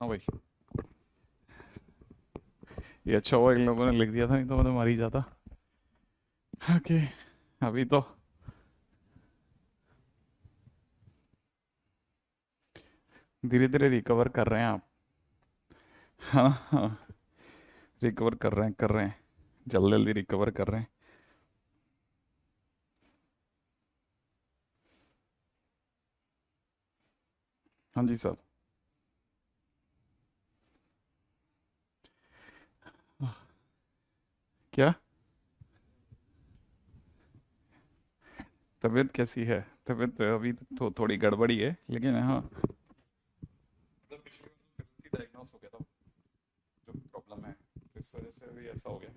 हाँ भाई, ये अच्छा हुआ इन लोगों ने लिख दिया था, नहीं तो मैं तो मर ही जाता। ओके, अभी तो धीरे धीरे रिकवर कर रहे हैं आप। हाँ हाँ, रिकवर कर रहे हैं, जल्दी जल्दी रिकवर कर रहे हैं। हाँ जी साहब। क्या? तबीयत कैसी है? तबीयत तो अभी तक तो थोड़ी गड़बड़ी है, लेकिन हाँ, मतलब पिछले बार डायग्नोस हो गया था जो प्रॉब्लम है, तो इस वजह से भी ऐसा हो गया।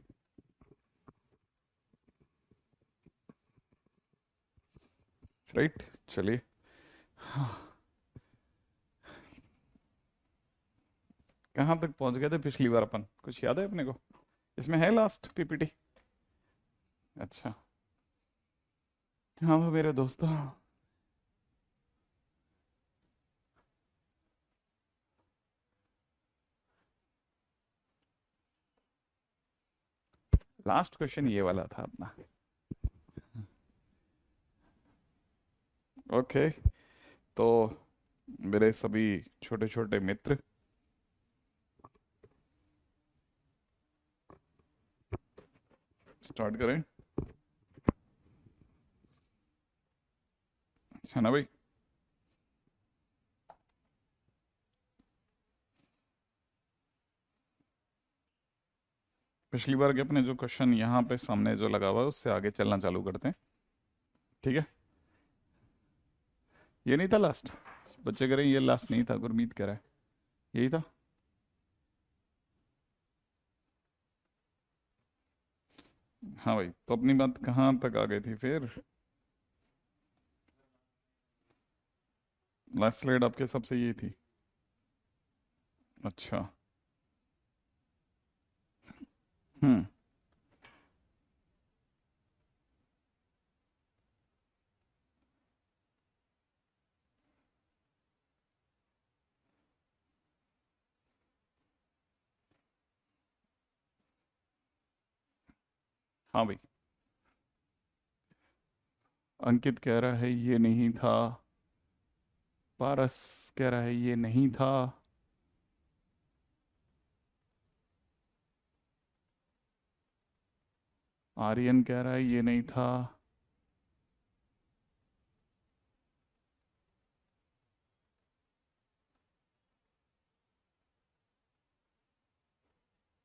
राइट, चलिए। कहाँ तक पहुंच गए थे पिछली बार अपन, कुछ याद है अपने को? इसमें है लास्ट पीपीटी? अच्छा। हाँ वो मेरे दोस्तों, लास्ट क्वेश्चन ये वाला था अपना। ओके, तो मेरे सभी छोटे छोटे मित्र, स्टार्ट करें? है ना भाई? पिछली बार के अपने जो क्वेश्चन यहाँ पे सामने जो लगा हुआ है उससे आगे चलना चालू करते हैं। ठीक है, ये नहीं था लास्ट? बच्चे कह रहे हैं ये लास्ट नहीं था, गुरमीत कह रहा है यही था। हाँ भाई, तो अपनी बात कहाँ तक आ गई थी फिर? लास्ट स्लाइड आपके हिसाब से ये थी? अच्छा। हम्म। हाँ भाई, अंकित कह रहा है ये नहीं था, पारस कह रहा है ये नहीं था, आर्यन कह रहा है ये नहीं था,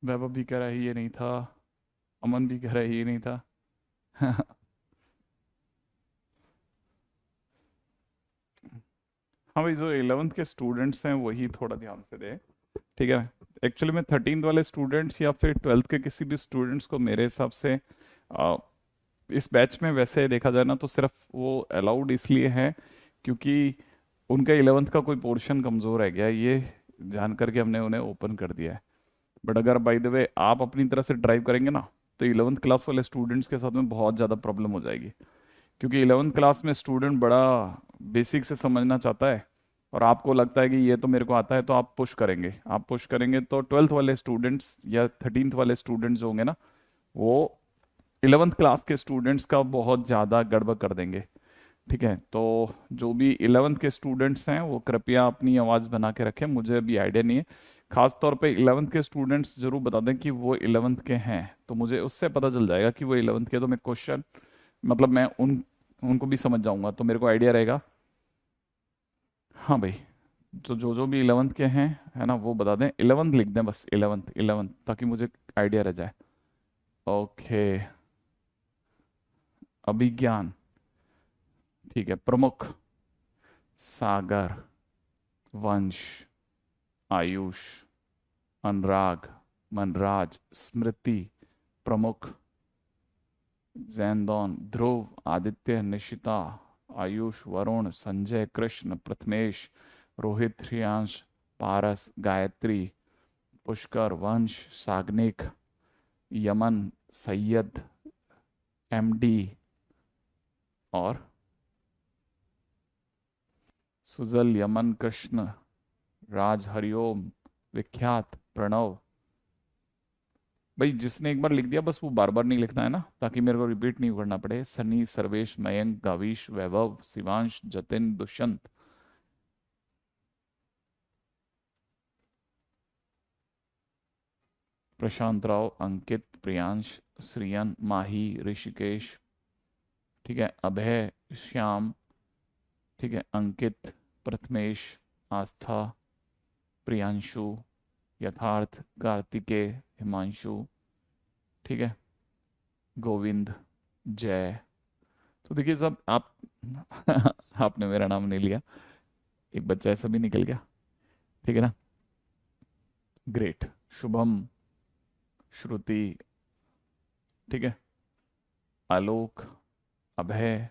वैभव भी कह रहा है ये नहीं था, अमन भी कह रहा है ये नहीं था। हाँ भाई, जो 11th के स्टूडेंट्स हैं वही थोड़ा ध्यान से दें। ठीक है। एक्चुअली में 13th वाले स्टूडेंट्स या फिर 12th के किसी भी स्टूडेंट्स को मेरे हिसाब से आ, इस बैच में वैसे देखा जाए ना तो सिर्फ वो अलाउड इसलिए है क्योंकि उनका 11th का कोई पोर्शन कमज़ोर रह गया है, ये जान करके हमने उन्हें ओपन कर दिया है। बट अगर बाय द वे आप अपनी तरह से ड्राइव करेंगे ना, तो 11th क्लास वाले स्टूडेंट्स के साथ में बहुत ज़्यादा प्रॉब्लम हो जाएगी। क्योंकि 11th क्लास में स्टूडेंट बड़ा बेसिक से समझना चाहता है, और आपको लगता है कि ये तो मेरे को आता है, तो आप पुश करेंगे तो 12th वाले स्टूडेंट्स या 13th वाले स्टूडेंट्स होंगे ना, वो 11th क्लास के स्टूडेंट्स का बहुत ज़्यादा गड़बड़ कर देंगे। ठीक है, तो जो भी 11th के स्टूडेंट्स हैं वो कृपया अपनी आवाज़ बना के रखें, मुझे अभी आइडिया नहीं है। खास तौर पे 11th के स्टूडेंट्स जरूर बता दें कि वो 11th के हैं, तो मुझे उससे पता चल जाएगा कि वो 11th के, तो मैं क्वेश्चन मतलब मैं उनको भी समझ जाऊंगा, तो मेरे को आइडिया रहेगा। हाँ भाई, तो जो जो भी 11th के हैं, है ना, वो बता दें, 11th लिख दें, बस 11th 11th, ताकि मुझे आइडिया रह जाए। ओके। अभिज्ञान, ठीक है। प्रमुख, सागर, वंश, आयुष, अनुराग, मनराज, स्मृति, प्रमुख, जैनदौन, ध्रुव, आदित्य, निशिता, आयुष, वरुण, संजय, कृष्ण, प्रथमेश, रोहित, श्रेयांश, पारस, गायत्री, पुष्कर, वंश, साग्निक, यमन, सैयद, एमडी, और सुजल, यमन, कृष्ण, राज, हरिओम, विख्यात, प्रणव। भाई जिसने एक बार लिख दिया बस वो बार बार नहीं लिखना है ना, ताकि मेरे को रिपीट नहीं करना पड़े। सनी, सर्वेश, मयंक, गाविश, वैभव, शिवांश, जतिन, दुष्यंत। प्रशांत राव, अंकित, प्रियांश, श्रियन, माही, ऋषिकेश, ठीक है, अभय, श्याम, ठीक है, अंकित, प्रथमेश, आस्था, प्रियांशु, यथार्थ, कार्तिकेय, हिमांशु, ठीक है, गोविंद, जय। तो देखिए सब आप आपने मेरा नाम नहीं लिया, एक बच्चा ऐसा भी निकल गया, ठीक है ना। ग्रेट। शुभम, श्रुति, ठीक है, आलोक, अभय,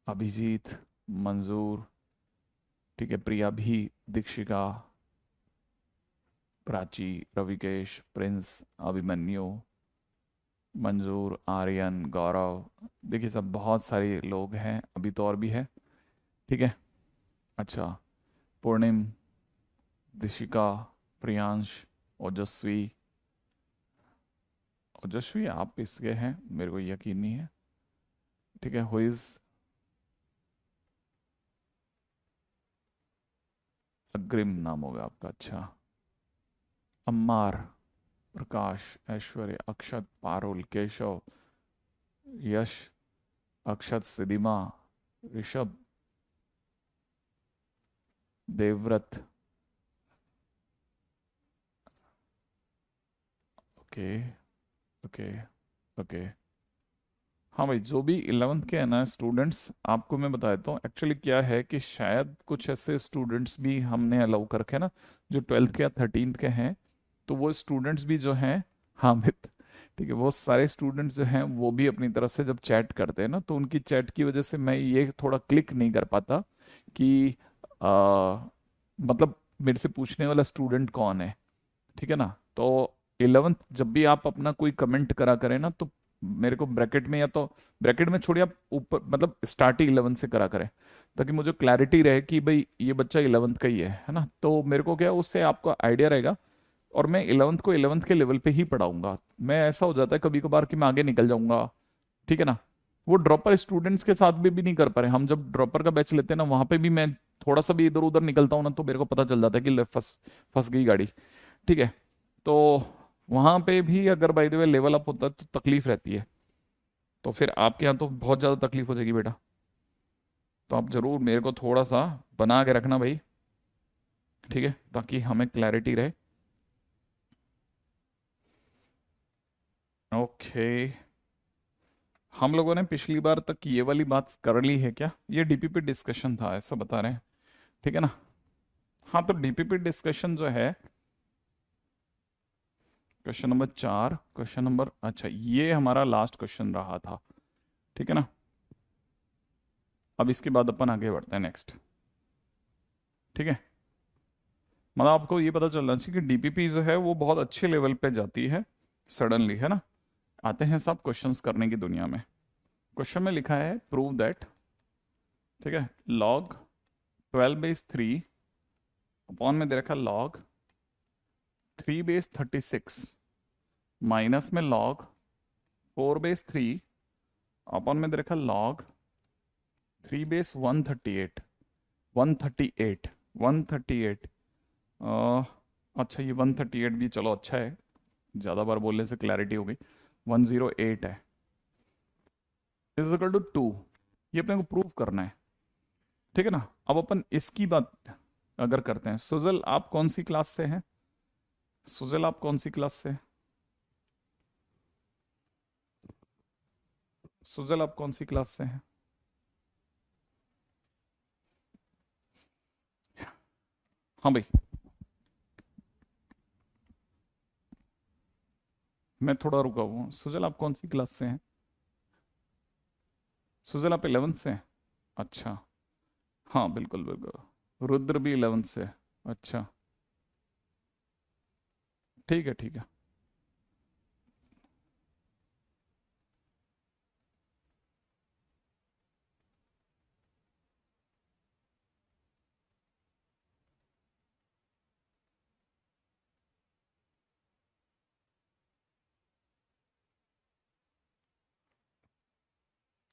अभिजीत, मंजूर, ठीक है, प्रिया भी, दीक्षिका, प्राची, रविकेश, प्रिंस, अभिमन्यु, मंजूर, आर्यन, गौरव। देखिए सब बहुत सारे लोग हैं, अभी तो और भी है, ठीक है। अच्छा, पूर्णिम, दिशिका, प्रियांश, ओजस्वी। ओजस्वी आप इसके हैं, मेरे को यकीन नहीं है, ठीक है। हुइज, अग्रिम नाम होगा आपका, अच्छा। Ammar, Prakash, Aishwarya, Akshat, Parul, Keshav, Yash, Akshat, Siddhima, Rishabh, Devvrat, okay, okay, okay. हाँ भाई, जो भी 11th के है ना स्टूडेंट्स, आपको मैं बता देता हूँ एक्चुअली क्या है कि शायद कुछ ऐसे स्टूडेंट्स भी हमने अलाउ कर रखे हैं ना, जो 12th के या 13th के हैं। तो वो स्टूडेंट्स भी जो हैं, हाँ मित, ठीक है, वो सारे स्टूडेंट्स जो हैं वो भी अपनी तरफ से जब चैट करते हैं ना, तो उनकी चैट की वजह से मैं ये थोड़ा क्लिक नहीं कर पाता कि मतलब मेरे से पूछने वाला स्टूडेंट कौन है, ठीक है ना। तो 11th जब भी आप अपना कोई कमेंट करा करें ना, तो मेरे को ब्रैकेट में, या तो ब्रैकेट में छोड़िए, आप ऊपर मतलब स्टार्ट ही 11 से करा करें, ताकि मुझे क्लैरिटी रहे कि भाई ये बच्चा 11th का ही है ना। तो मेरे को क्या है, उससे आपको आइडिया रहेगा, और मैं 11th को 11th के लेवल पे ही पढ़ाऊंगा। मैं ऐसा हो जाता है कभी कभार कि मैं आगे निकल जाऊंगा, ठीक है ना। वो ड्रॉपर स्टूडेंट्स के साथ भी नहीं कर पा रहे। हम जब ड्रॉपर का बैच लेते हैं ना, वहां पे भी मैं थोड़ा सा भी इधर उधर निकलता हूँ ना, तो मेरे को पता चल जाता है कि फंस फंस गई गाड़ी, ठीक है। तो वहां पे भी अगर by the way level up होता है तो तकलीफ रहती है, तो फिर आपके यहाँ तो बहुत ज्यादा तकलीफ हो जाएगी बेटा। तो आप जरूर मेरे को थोड़ा सा बना के रखना भाई, ठीक है, ताकि हमें क्लैरिटी रहे। ओके, हम लोगों ने पिछली बार तक ये वाली बात कर ली है क्या? ये डीपीपी डिस्कशन था ऐसा बता रहे हैं, ठीक है ना। हाँ, तो डीपीपी डिस्कशन जो है, क्वेश्चन नंबर 4, क्वेश्चन नंबर, अच्छा ये हमारा लास्ट क्वेश्चन रहा था, ठीक है ना। अब इसके बाद अपन आगे बढ़ते हैं नेक्स्ट, ठीक है। मतलब आपको ये पता चलना चाहिए कि डीपीपी जो है वो बहुत अच्छे लेवल पे जाती है सडनली, है ना। आते हैं सब क्वेश्चंस करने की दुनिया में। क्वेश्चन में लिखा है प्रूव दैट, ठीक है, लॉग 12/3 अपॉन में दे रखा लॉग 3/36 माइनस में लॉग 4/3 अपॉन में दे रखा लॉग 3/138, 138, 138। अच्छा, ये 138 भी चलो अच्छा है, ज़्यादा बार बोलने से क्लैरिटी हो गई। 108 है, इज इक्वल टू 2। ये अपने को प्रूव करना है, ठीक है ना। अब अपन इसकी बात अगर करते हैं, सुजल आप कौन सी क्लास से हैं? सुजल आप कौन सी क्लास से? सुजल आप कौन सी क्लास से हैं? हाँ भाई, मैं थोड़ा रुका हुआ हूँ। सुजल आप कौन सी क्लास से हैं? सुजल आप 11th से हैं? अच्छा, हाँ बिल्कुल बिल्कुल। रुद्र भी 11th से है। अच्छा, ठीक है ठीक है।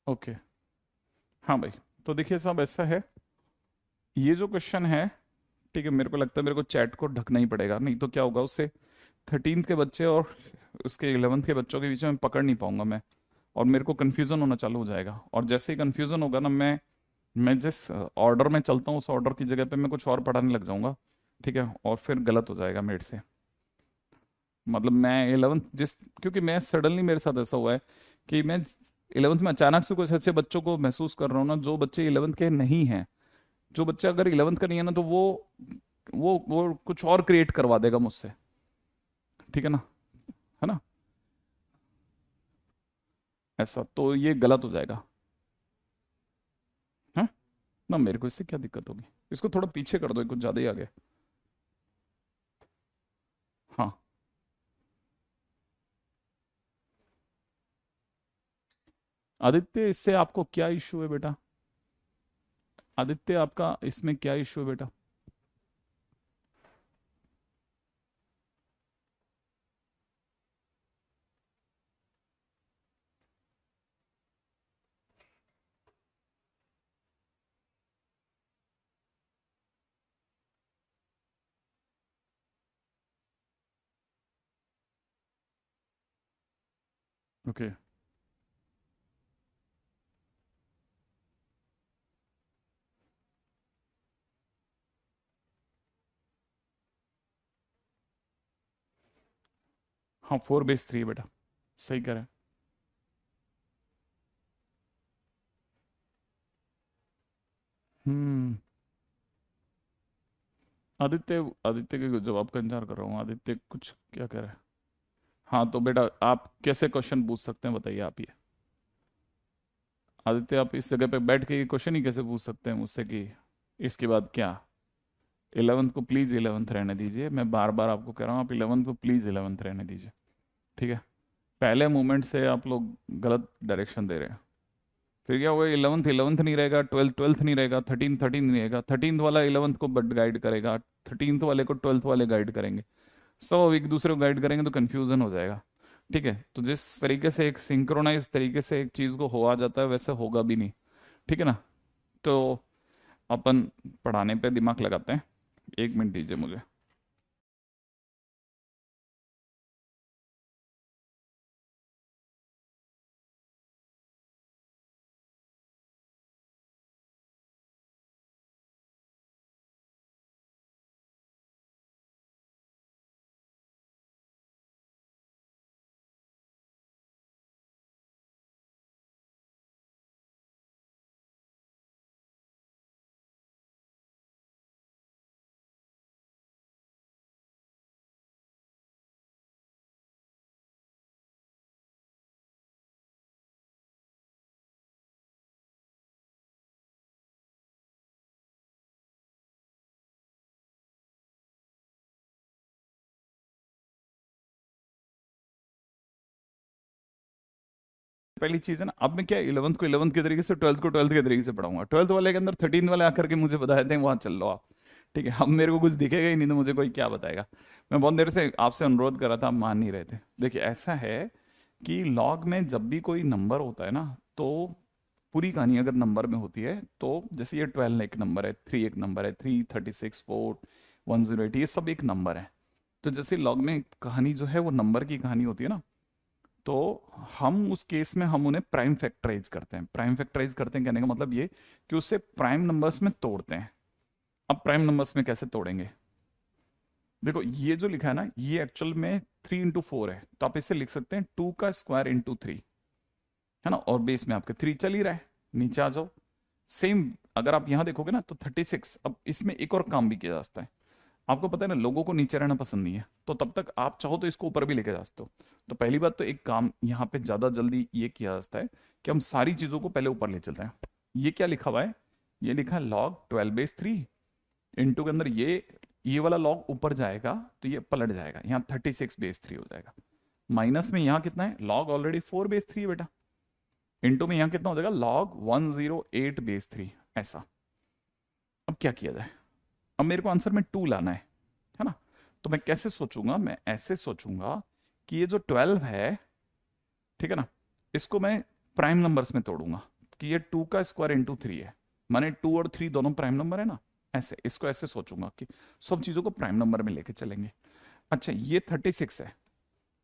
ओके। हाँ भाई, तो देखिए साहब ऐसा है, ये जो क्वेश्चन है, ठीक है, मेरे को लगता है मेरे को चैट को ढकना ही पड़ेगा, नहीं तो क्या होगा उससे 13th के बच्चे और उसके 11th के बच्चों के बीच में पकड़ नहीं पाऊंगा मैं, और मेरे को कन्फ्यूज़न होना चालू हो जाएगा, और जैसे ही कन्फ्यूज़न होगा ना, मैं जिस ऑर्डर में चलता हूँ उस ऑर्डर की जगह पे मैं कुछ और पढ़ाने लग जाऊंगा, ठीक है, और फिर गलत हो जाएगा मेरे से। मतलब मैं 11th जिस, क्योंकि मैं सडनली मेरे साथ ऐसा हुआ है कि मैं 11th में अचानक से कुछ ऐसे बच्चों को महसूस कर रहा हूँ ना, जो बच्चे 11th के नहीं हैं। जो बच्चा अगर 11th का नहीं है ना, तो वो कुछ और क्रिएट करवा देगा मुझसे, ठीक है ना, है ना, ऐसा तो ये गलत हो जाएगा। है ना, मेरे को इससे क्या दिक्कत होगी, इसको थोड़ा पीछे कर दो, ये कुछ ज्यादा ही आ गया। हाँ, आदित्य इससे आपको क्या इशू है बेटा? आदित्य आपका इसमें क्या इशू है बेटा? ओके। हाँ, 4/3 बेटा, सही कह रहे हैं। हम्म। आदित्य, आदित्य के जवाब का इंतजार कर रहा हूँ, आदित्य कुछ क्या कह रहा है? हाँ तो बेटा आप कैसे क्वेश्चन पूछ सकते हैं बताइए आप ये। आदित्य आप इस जगह पे बैठ के ये क्वेश्चन ही कैसे पूछ सकते हैं मुझसे कि इसके बाद क्या? 11th को प्लीज 11th रहने दीजिए, मैं बार बार आपको कह रहा हूँ, आप 11th को प्लीज 11th रहने दीजिए, ठीक है। पहले मोमेंट से आप लोग गलत डायरेक्शन दे रहे हैं। फिर क्या होगा, 11th 11th नहीं रहेगा, 12th 12th नहीं रहेगा, 13th 13th नहीं रहेगा, 13th वाला 11th को बट गाइड करेगा, 13th वाले को 12th वाले गाइड करेंगे, सब एक दूसरे को गाइड करेंगे तो कंफ्यूजन हो जाएगा, ठीक है। तो जिस तरीके से एक सिंक्रोनाइज तरीके से एक चीज को हो आ जाता है वैसे होगा भी नहीं, ठीक है ना। तो अपन पढ़ाने पे दिमाग लगाते हैं, 1 मिनट दीजिए मुझे। पहली चीज है ना, अब मैं क्या 11th को 11th के तरीके से, 12th को 12th के तरीके से पढ़ाऊंगा, 12th वाले के अंदर 13th वाले आकर के मुझे बता देते हैं वहां चल लो आप, ठीक है। अब मेरे को कुछ दिखेगा ही नहीं तो मुझे कोई क्या बताएगा। मैं बहुत देर से आपसे अनुरोध कर रहा था, आप मान नहीं रहे थे। देखिए ऐसा है कि लॉग में जब भी कोई नंबर होता है ना, तो पूरी कहानी अगर नंबर में होती है, तो जैसे ये 12 एक नंबर है, 3 एक नंबर है, 3 36 4 108, ये सब एक नंबर है। तो जैसे लॉग में कहानी जो है वो नंबर की कहानी होती है ना, तो हम उस केस में हम उन्हें प्राइम फैक्टराइज करते हैं। प्राइम फैक्टराइज करते हैं कहने का मतलब ये कि उसे प्राइम नंबर्स में तोड़ते हैं। अब प्राइम नंबर्स में कैसे तोड़ेंगे? देखो ये जो लिखा है ना, ये एक्चुअल में 3 into 4 है, तो आप इसे लिख सकते हैं 2 का स्क्वायर into 3, है ना, और बेस में आपके 3 चल ही रहा है। नीचे आ जाओ, सेम अगर आप यहां देखोगे ना तो 36। अब इसमें एक और काम भी किया जा सकता है। आपको पता है ना, लोगों को नीचे रहना पसंद नहीं है, तो तब तक आप चाहो तो इसको ऊपर भी लेके जा सकते हो। तो पहली बात तो एक काम यहाँ पे ज्यादा जल्दी ये किया जा सकता है कि हम सारी चीजों को पहले ऊपर ले चलते हैं। ये क्या लिखा हुआ है? ये लिखा है लॉग 12/3 इंटू के अंदर ये वाला लॉग ऊपर जाएगा तो ये पलट जाएगा, यहाँ 36/3 हो जाएगा। माइनस में यहाँ कितना है, लॉग ऑलरेडी 4/3 है बेटा, इंटू में यहाँ कितना हो जाएगा, लॉग 108/3, ऐसा। अब क्या किया जाए? अब मेरे को आंसर में 2 लाना है ना। तो मैं कैसे सोचूंगा, मैं ऐसे सोचूंगा कि ये जो 12 है, ठीक है ना, इसको मैं प्राइम नंबर्स में तोड़ूंगा। कि ये 2 का स्क्वायर इंटू 3 है, माने 2 और 3 दोनों प्राइम नंबर है ना, ऐसे इसको ऐसे सोचूंगा कि सब चीजों को प्राइम नंबर में लेके चलेंगे। अच्छा ये 36 है,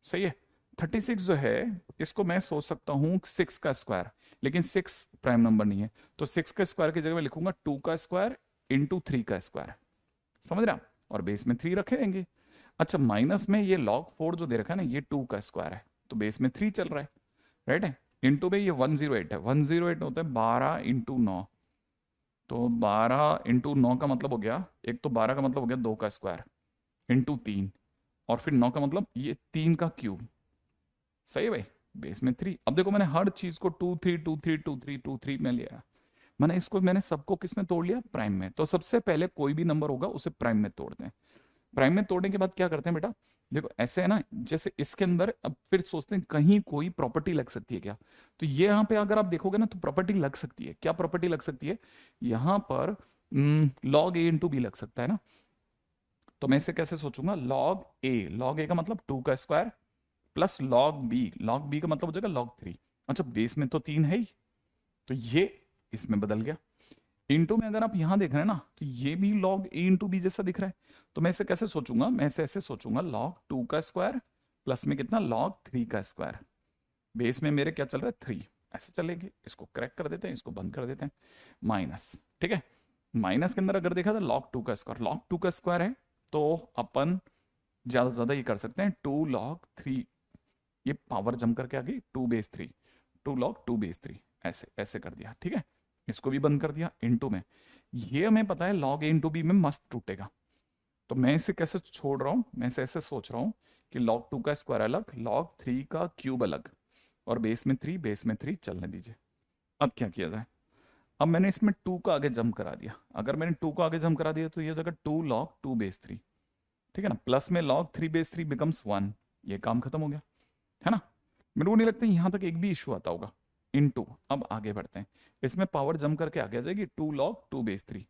सही है। 36 जो है इसको मैं सोच सकता हूँ 6 का स्क्वायर, लेकिन 6 प्राइम नंबर नहीं है, तो 6 का स्क्वायर की जगह मैं लिखूंगा 2 का स्क्वायर इंटू 3 का स्क्वायर, समझ रहे आप, और बेस में 3 रखे रहेंगे। अच्छा माइनस में ये log 4 जो दे रखा है ना, ये 2 का स्क्वायर है, तो बेस में 3 चल रहा है, राइट है। इंटू में ये 108 है, 108 होता है 12 इंटू 9, तो 12 इंटू 9 का मतलब हो गया, एक तो 12 का मतलब हो गया 2 का स्क्वायर इंटू 3, और फिर 9 का मतलब ये 3 का क्यूब, सही है भाई, बेस में 3। अब देखो मैंने हर चीज को 2 3 2 3 2 3 2 3 में लिया, मैंने सबको किस में तोड़ लिया, प्राइम में। तो सबसे पहले कोई भी नंबर होगा उसे प्राइम में तोड़ते हैं। प्राइम में तोड़ने के बाद क्या करते हैं बेटा, देखो ऐसे है ना, जैसे इसके अंदर अब फिर सोचते हैं कहीं कोई प्रॉपर्टी लग सकती है क्या, तो ये यहाँ पे अगर आप देखोगे ना तो प्रॉपर्टी लग सकती है। क्या प्रॉपर्टी लग सकती है, यहाँ पर लॉग ए इंटू बी लग सकता है ना, तो मैं इसे कैसे सोचूंगा, लॉग ए का मतलब 2 का स्क्वायर प्लस लॉग बी का मतलब हो जाएगा log 3। अच्छा बेस में तो 3 है ही, तो ये इसमें बदल गया। इंटू में अगर आप यहां देख रहे हैं ना, तो ये भी लॉग ए इंटू बी जैसा दिख रहा है, तो मैं इसे कैसे सोचूंगा, मैं इसे ऐसे सोचूंगा log 2 का स्क्वायर प्लस में कितना log 3 का स्क्वायर, बेस में मेरे क्या चल रहा है 3, ऐसे चलेंगे। इसको करेक्ट कर देते हैं, इसको बंद कर देते हैं, माइनस, ठीक है। माइनस के अंदर अगर देखा तो log 2 का स्क्वायर है, तो अपन ज्यादा से ज्यादा ये कर सकते हैं 2 log 3, ये पावर जम करके आ गई 2 बेस 3, 2 log 2 बेस 3, ऐसे ऐसे कर दिया, ठीक है। इसको भी बंद कर दिया। इंटू में ये हमें पता है log a इंटू बी में मस्त टूटेगा, तो मैं इसे कैसे छोड़ रहा हूं, मैं इसे ऐसे सोच रहा हूं कि log 2 का स्क्वायर अलग, log 3 का क्यूब अलग, और बेस में 3 चलने दीजिए। अब क्या किया जाए, अब मैंने इसमें 2 का आगे जम करा दिया, अगर मैंने 2 का आगे जम करा दिया तो ये हो जाएगा 2 log 2 बेस 3, ठीक है ना, प्लस में log 3 बेस 3 बिकम्स 1, ये काम खत्म हो गया, है ना। मेरे को नहीं लगता यहां तक एक भी इश्यू आता होगा। इनटू, अब आगे बढ़ते हैं, इसमें पावर जम करके आगे आ जाएगी 2 log 2 बेस 3,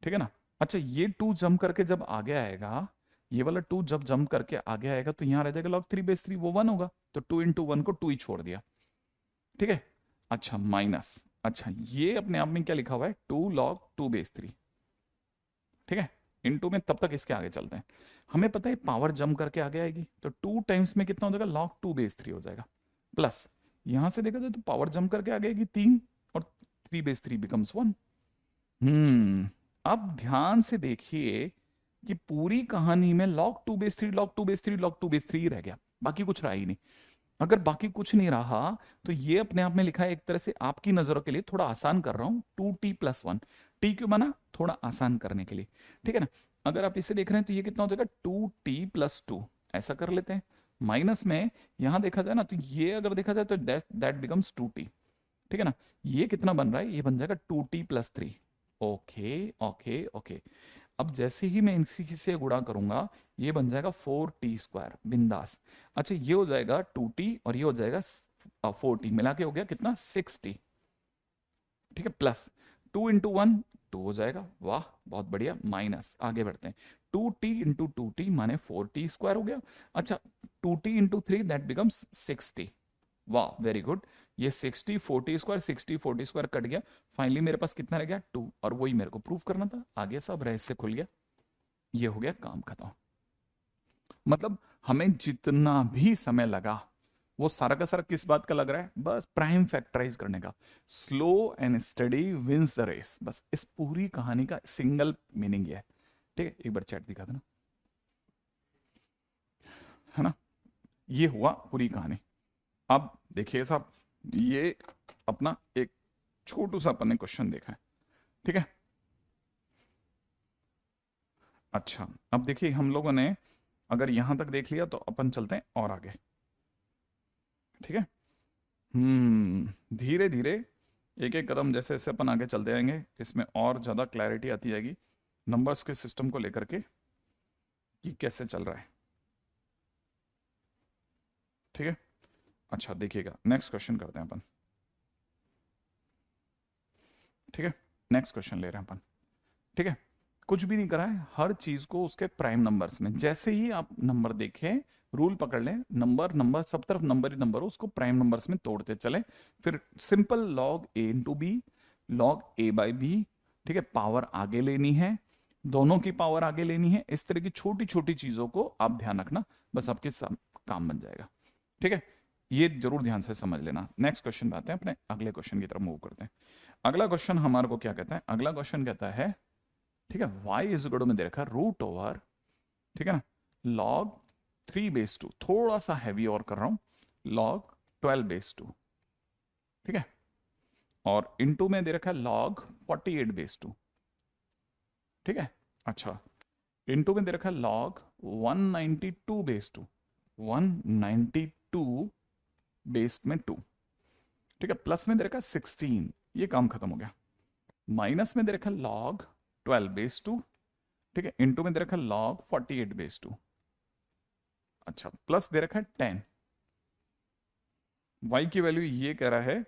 ठीक है ना। अच्छा ये 2 जम करके जब आगे आएगा, ये वाला 2 जब जम करके आगे आएगा तो यहां रह जाएगा log 3 बेस 3, वो 1 होगा, तो 2 इंटू 1 को 2 ही छोड़ दिया, ठीक है। अच्छा माइनस, अच्छा ये अपने आप में क्या लिखा हुआ है 2 log 2 बेस 3, ठीक है। इनटू में तब तक इसके आगे चलते हैं, हमें पता है पावर जम करके आगे आएगी, तो 2 टाइम्स में कितना हो जाएगा log 2 बेस 3 हो जाएगा, प्लस यहां से देखा जाए तो पावर जम करके आ जाएगी 3, और 3 बेस 3 बिकम्स 1। अब ध्यान से देखिए कि पूरी कहानी में log 2 बेस 3 log 2 बेस 3 रह गया, बाकी कुछ रहा ही नहीं। अगर बाकी कुछ नहीं रहा तो ये अपने आप में लिखा है, एक तरह से आपकी नजरों के लिए थोड़ा आसान कर रहा हूं, 2t+1, टी क्यों बना, थोड़ा आसान करने के लिए, ठीक है ना। अगर आप इसे देख रहे हैं तो ये कितना हो जाएगा 2t+2, ऐसा कर लेते हैं। माइनस में यहां देखा जाए ना, तो ये अगर देखा जाए तो दैट दैट बिकम्स 2t, ठीक है ना। ये कितना बन रहा है, ये बन जाएगा 2t+3। ओके ओके ओके, अब जैसे ही मैं इसी से गुणा करूंगा ये बन जाएगा 4t² बिंदास। अच्छा ये हो जाएगा 2t और ये हो जाएगा 4t, मिला के हो गया कितना 6t, ठीक है, प्लस 2 इंटू 1 2 हो जाएगा, वाह बहुत बढ़िया, माइनस आगे बढ़ते हैं, 2t इंटू 2t माने 4t² हो गया। अच्छा 2t into 3 that becomes 6t, वाह वेरी गुड, ये 60 40² कट गया, फाइनली मेरे पास कितना रह गया 2, और वही मेरे को प्रूव करना था, आगे सब रहस्य खुल गया, ये हो गया काम खत्म। मतलब हमें जितना भी समय लगा वो सारा का सारा किस बात का लग रहा है, बस प्राइम फैक्टराइज करने का, slow and study wins the race, बस इस पूरी कहानी का सिंगल मीनिंग ये है, ठीक है। एक बार चैट दिखा देना, है ना, ये हुआ पूरी कहानी। अब देखिए साहब, ये अपना एक छोटू सा अपन ने क्वेश्चन देखा है, ठीक है। अच्छा अब देखिए हम लोगों ने अगर यहां तक देख लिया तो अपन चलते हैं और आगे, ठीक है। धीरे धीरे एक एक कदम जैसे जैसे अपन आगे चलते जाएंगे इसमें और ज़्यादा क्लैरिटी आती जाएगी नंबर्स के सिस्टम को लेकर के कि कैसे चल रहा है, ठीक है। अच्छा देखिएगा नेक्स्ट क्वेश्चन करते हैं अपन, ठीक है, नेक्स्ट क्वेश्चन ले रहे हैं अपन, ठीक है। कुछ भी नहीं करा है, हर चीज को उसके प्राइम नंबर्स में, जैसे ही आप नंबर देखें, रूल पकड़ लें, नंबर नंबर सब तरफ नंबर ही नंबर हो, उसको प्राइम नंबर्स में तोड़ते चले। फिर simple log A into B, log A by b, ठीक है, पावर आगे लेनी है, दोनों की पावर आगे लेनी है। इस तरह की छोटी छोटी चीजों को आप ध्यान रखना, बस आपके सब काम बन जाएगा। ठीक है, ये जरूर ध्यान से समझ लेना। नेक्स्ट क्वेश्चन पे आते हैं, अपने अगले क्वेश्चन की तरफ मूव करते हैं। अगला क्वेश्चन हमारे को क्या कहता है, अगला क्वेश्चन कहता है, ठीक है, y इज इक्वल टू में दे रखा रूट ओवर, ठीक है ना, log 3/2, थोड़ा सा हैवी और कर रहा हूं, log 12/2, ठीक है, और इनटू में दे रखा है log 48/2, ठीक है। अच्छा, इनटू में दे रखा है log 192/2, 192/2, ठीक है, प्लस में दे रखा है 16, ये काम खत्म हो गया। माइनस में दे रखा है log 12/2, ठीक है, इनटू में दे रखा है log 48/2। अच्छा, प्लस दे रखा है 10, y की वैल्यू ये कह रहा है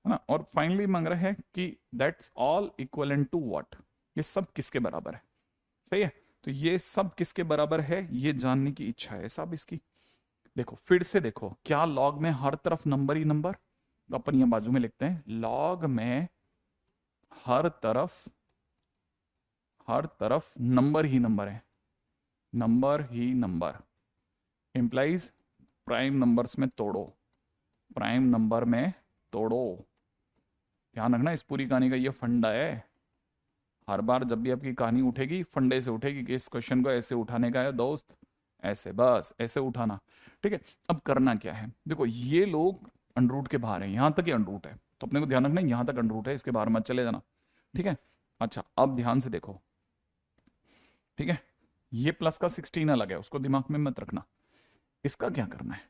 ना, और फाइनली मांग रहा है कि that's all equivalent to what, ये सब किसके बराबर है। सही है, तो ये सब किसके बराबर है ये जानने की इच्छा है साहब इसकी। देखो फिर से देखो, क्या लॉग में हर तरफ नंबर ही नंबर, तो अपन यहाँ बाजू में लिखते हैं, लॉग में हर तरफ नंबर ही नंबर है, नंबर ही नंबर इंप्लाइज प्राइम नंबर्स में तोड़ो, प्राइम नंबर में तोड़ो। ध्यान रखना, इस पूरी कहानी का ये फंडा है। हर बार जब भी आपकी कहानी उठेगी, फंडे से उठेगी कि इस क्वेश्चन को ऐसे उठाने का है दोस्त, ऐसे, बस ऐसे उठाना। ठीक है, अब करना क्या है, देखो ये लोग अंडरूट के बाहर है, यहां तक ही अंडरूट है, तो अपने को ध्यान रखना यहां तक अंडरूट है, इसके बाहर मत चले जाना। ठीक है, अच्छा अब ध्यान से देखो, ठीक है, ये प्लस का 16 अलग है, उसको दिमाग में मत रखना। इसका क्या करना है,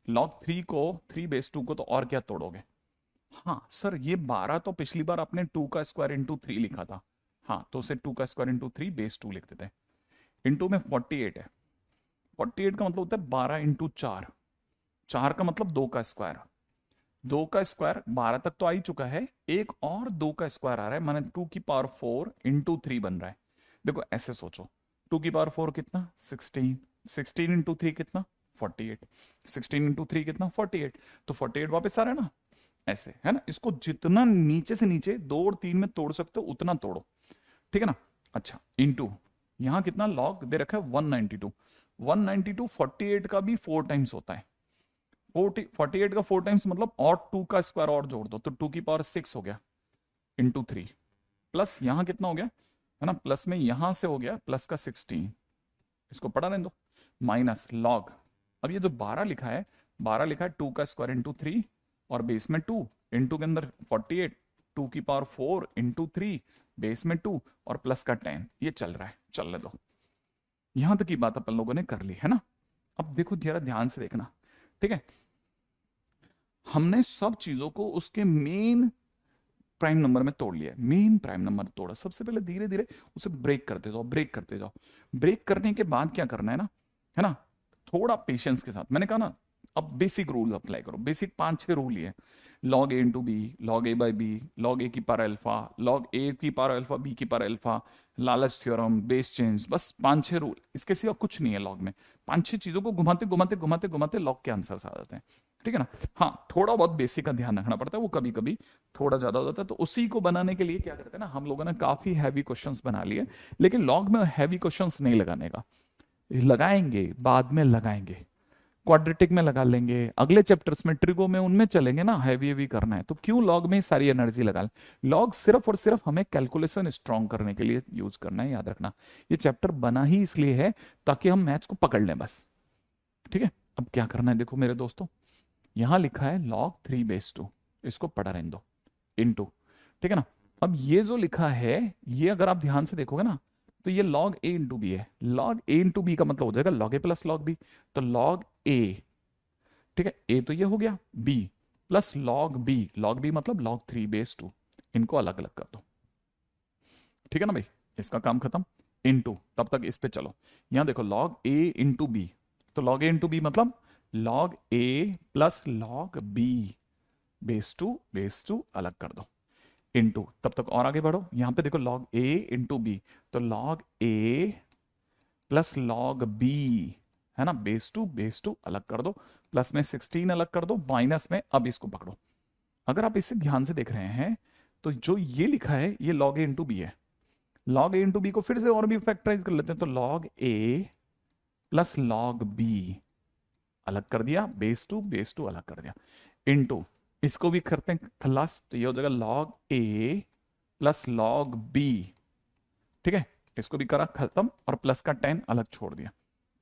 log 3 को 3/2 को तो और क्या तोड़ोगे। हाँ सर, ये 12 तो पिछली बार आपने 2 का स्क्वायर इंटू 3 लिखा था, हाँ तो उसे 2 का स्क्वायर इंटू 3/2 लिख देते हैं। इंटू में 48 है, 48 का मतलब होता है 12 इंटू 4, 4 का मतलब 2 का स्क्वायर, 2 का स्क्वायर 12 तक तो आ ही चुका है, एक और 2 का स्क्वायर आ रहा है, माने 2 की पावर 4 इंटू 3 बन रहा है। देखो ऐसे सोचो, 2 की पावर 4 कितना 16, 16 इंटू 3 कितना 48, 16 इंटू 3 कितना 48, तो 48 वापस आ रहा है ना, ऐसे है ना। इसको जितना नीचे से नीचे 2 और 3 में तोड़ सकते हो उतना तोड़ो, ठीक है ना। अच्छा, इंटू यहां कितना लॉग दे रखा है 192, 192 48 का भी 4 टाइम्स होता है, 48 का 4 टाइम्स मतलब और 2 का स्क्वायर और जोड़ दो, तो 2 की पावर 6 हो गया इंटू 3, प्लस यहां कितना हो गया है ना, प्लस में यहां से हो गया प्लस का 16, इसको पढ़ा रहने दो, माइनस लॉग, अब ये जो 12 लिखा है, 12 लिखा है 2 का स्क्वायर इंटू 3 और बेस में 2, इंटू के अंदर 48, 2 की पावर 4 इंटू 3, बेस में 2 और प्लस का 10, ये चल रहा है, चलने दो। यहां तक की बात अपन लोगों ने कर ली है ना। अब देखो जरा ध्यान से देखना, ठीक है, हमने सब चीजों को उसके मेन प्राइम नंबर में तोड़ लिया, मेन प्राइम नंबर तोड़ा। सबसे पहले धीरे धीरे उसे ब्रेक करते जाओ, ब्रेक करते जाओ। ब्रेक करने के बाद क्या करना है ना, थोड़ा पेशेंस के साथ, मैंने कहा ना, अब बेसिक रूल अप्लाई करो, बेसिक 5-6 रूल ही है, log A into B, log A by B, log A की पावर अल्फा, लॉग ए की पावर अल्फा, बी की पावर अल्फा, लालच थ्योरम, बेस चेंज, बस 5-6 रूल, इसके सिवा कुछ नहीं है लॉग में। 5-6 चीजों को घुमाते घुमाते घुमाते घुमाते लॉग के आंसर आ जाते हैं, ठीक है ना। हाँ थोड़ा बहुत बेसिक का ध्यान रखना पड़ता है, वो कभी कभी थोड़ा ज्यादा हो जाता है, तो उसी को बनाने के लिए क्या करते हैं ना, हम लोगों ने काफी हैवी क्वेश्चंस बना लिए, लेकिन लॉग में हैवी क्वेश्चंस नहीं लगाने का, लगाएंगे बाद में लगाएंगे, क्वाड्रेटिक में लगा लेंगे, अगले चैप्टर्स में ट्रिगो में उनमें चलेंगे ना, हैवी हैवी करना है तो क्यों लॉग में ही सारी एनर्जी लगा लें। लॉग सिर्फ और सिर्फ हमें कैलकुलेशन स्ट्रॉन्ग करने के लिए यूज करना है, याद रखना। ये चैप्टर बना ही इसलिए है ताकि हम मैथ्स को पकड़ लें बस, ठीक है। अब क्या करना है देखो मेरे दोस्तों, यहां लिखा है log 3/2, इसको पढ़ा रहने दो, इनटू, ठीक है ना। अब ये जो लिखा है, ये अगर आप ध्यान से देखोगे ना, तो ये log a इंटू बी है, log a इंटू बी का मतलब हो जाएगा log a plus log b, तो log a, ठीक है, a तो ये हो गया, b प्लस log b मतलब log 3/2, इनको अलग अलग कर दो, ठीक है ना भाई, इसका काम खत्म। इनटू, तब तक इस पे चलो, यहां देखो log a इंटू बी, तो log a इंटू बी मतलब log a plus log b, base two अलग कर दो। इनटू, तब तक और आगे बढ़ो, यहां पे देखो log a इंटू बी, तो log a plus log b, है ना, बेस टू अलग कर दो, प्लस में 16 अलग कर दो, माइनस में अब इसको पकड़ो। अगर आप इसे ध्यान से देख रहे हैं तो जो ये लिखा है ये log a इंटू बी है। log a इंटू बी को फिर से और भी फैक्टराइज कर लेते हैं, तो log a plus log b अलग कर दिया, बेस टू अलग कर दिया, इनटू इसको भी करते हैं खलास, तो ये हो जाएगा log a plus log b। ठीक है, इसको भी करा खत्म और प्लस का 10 अलग छोड़ दिया।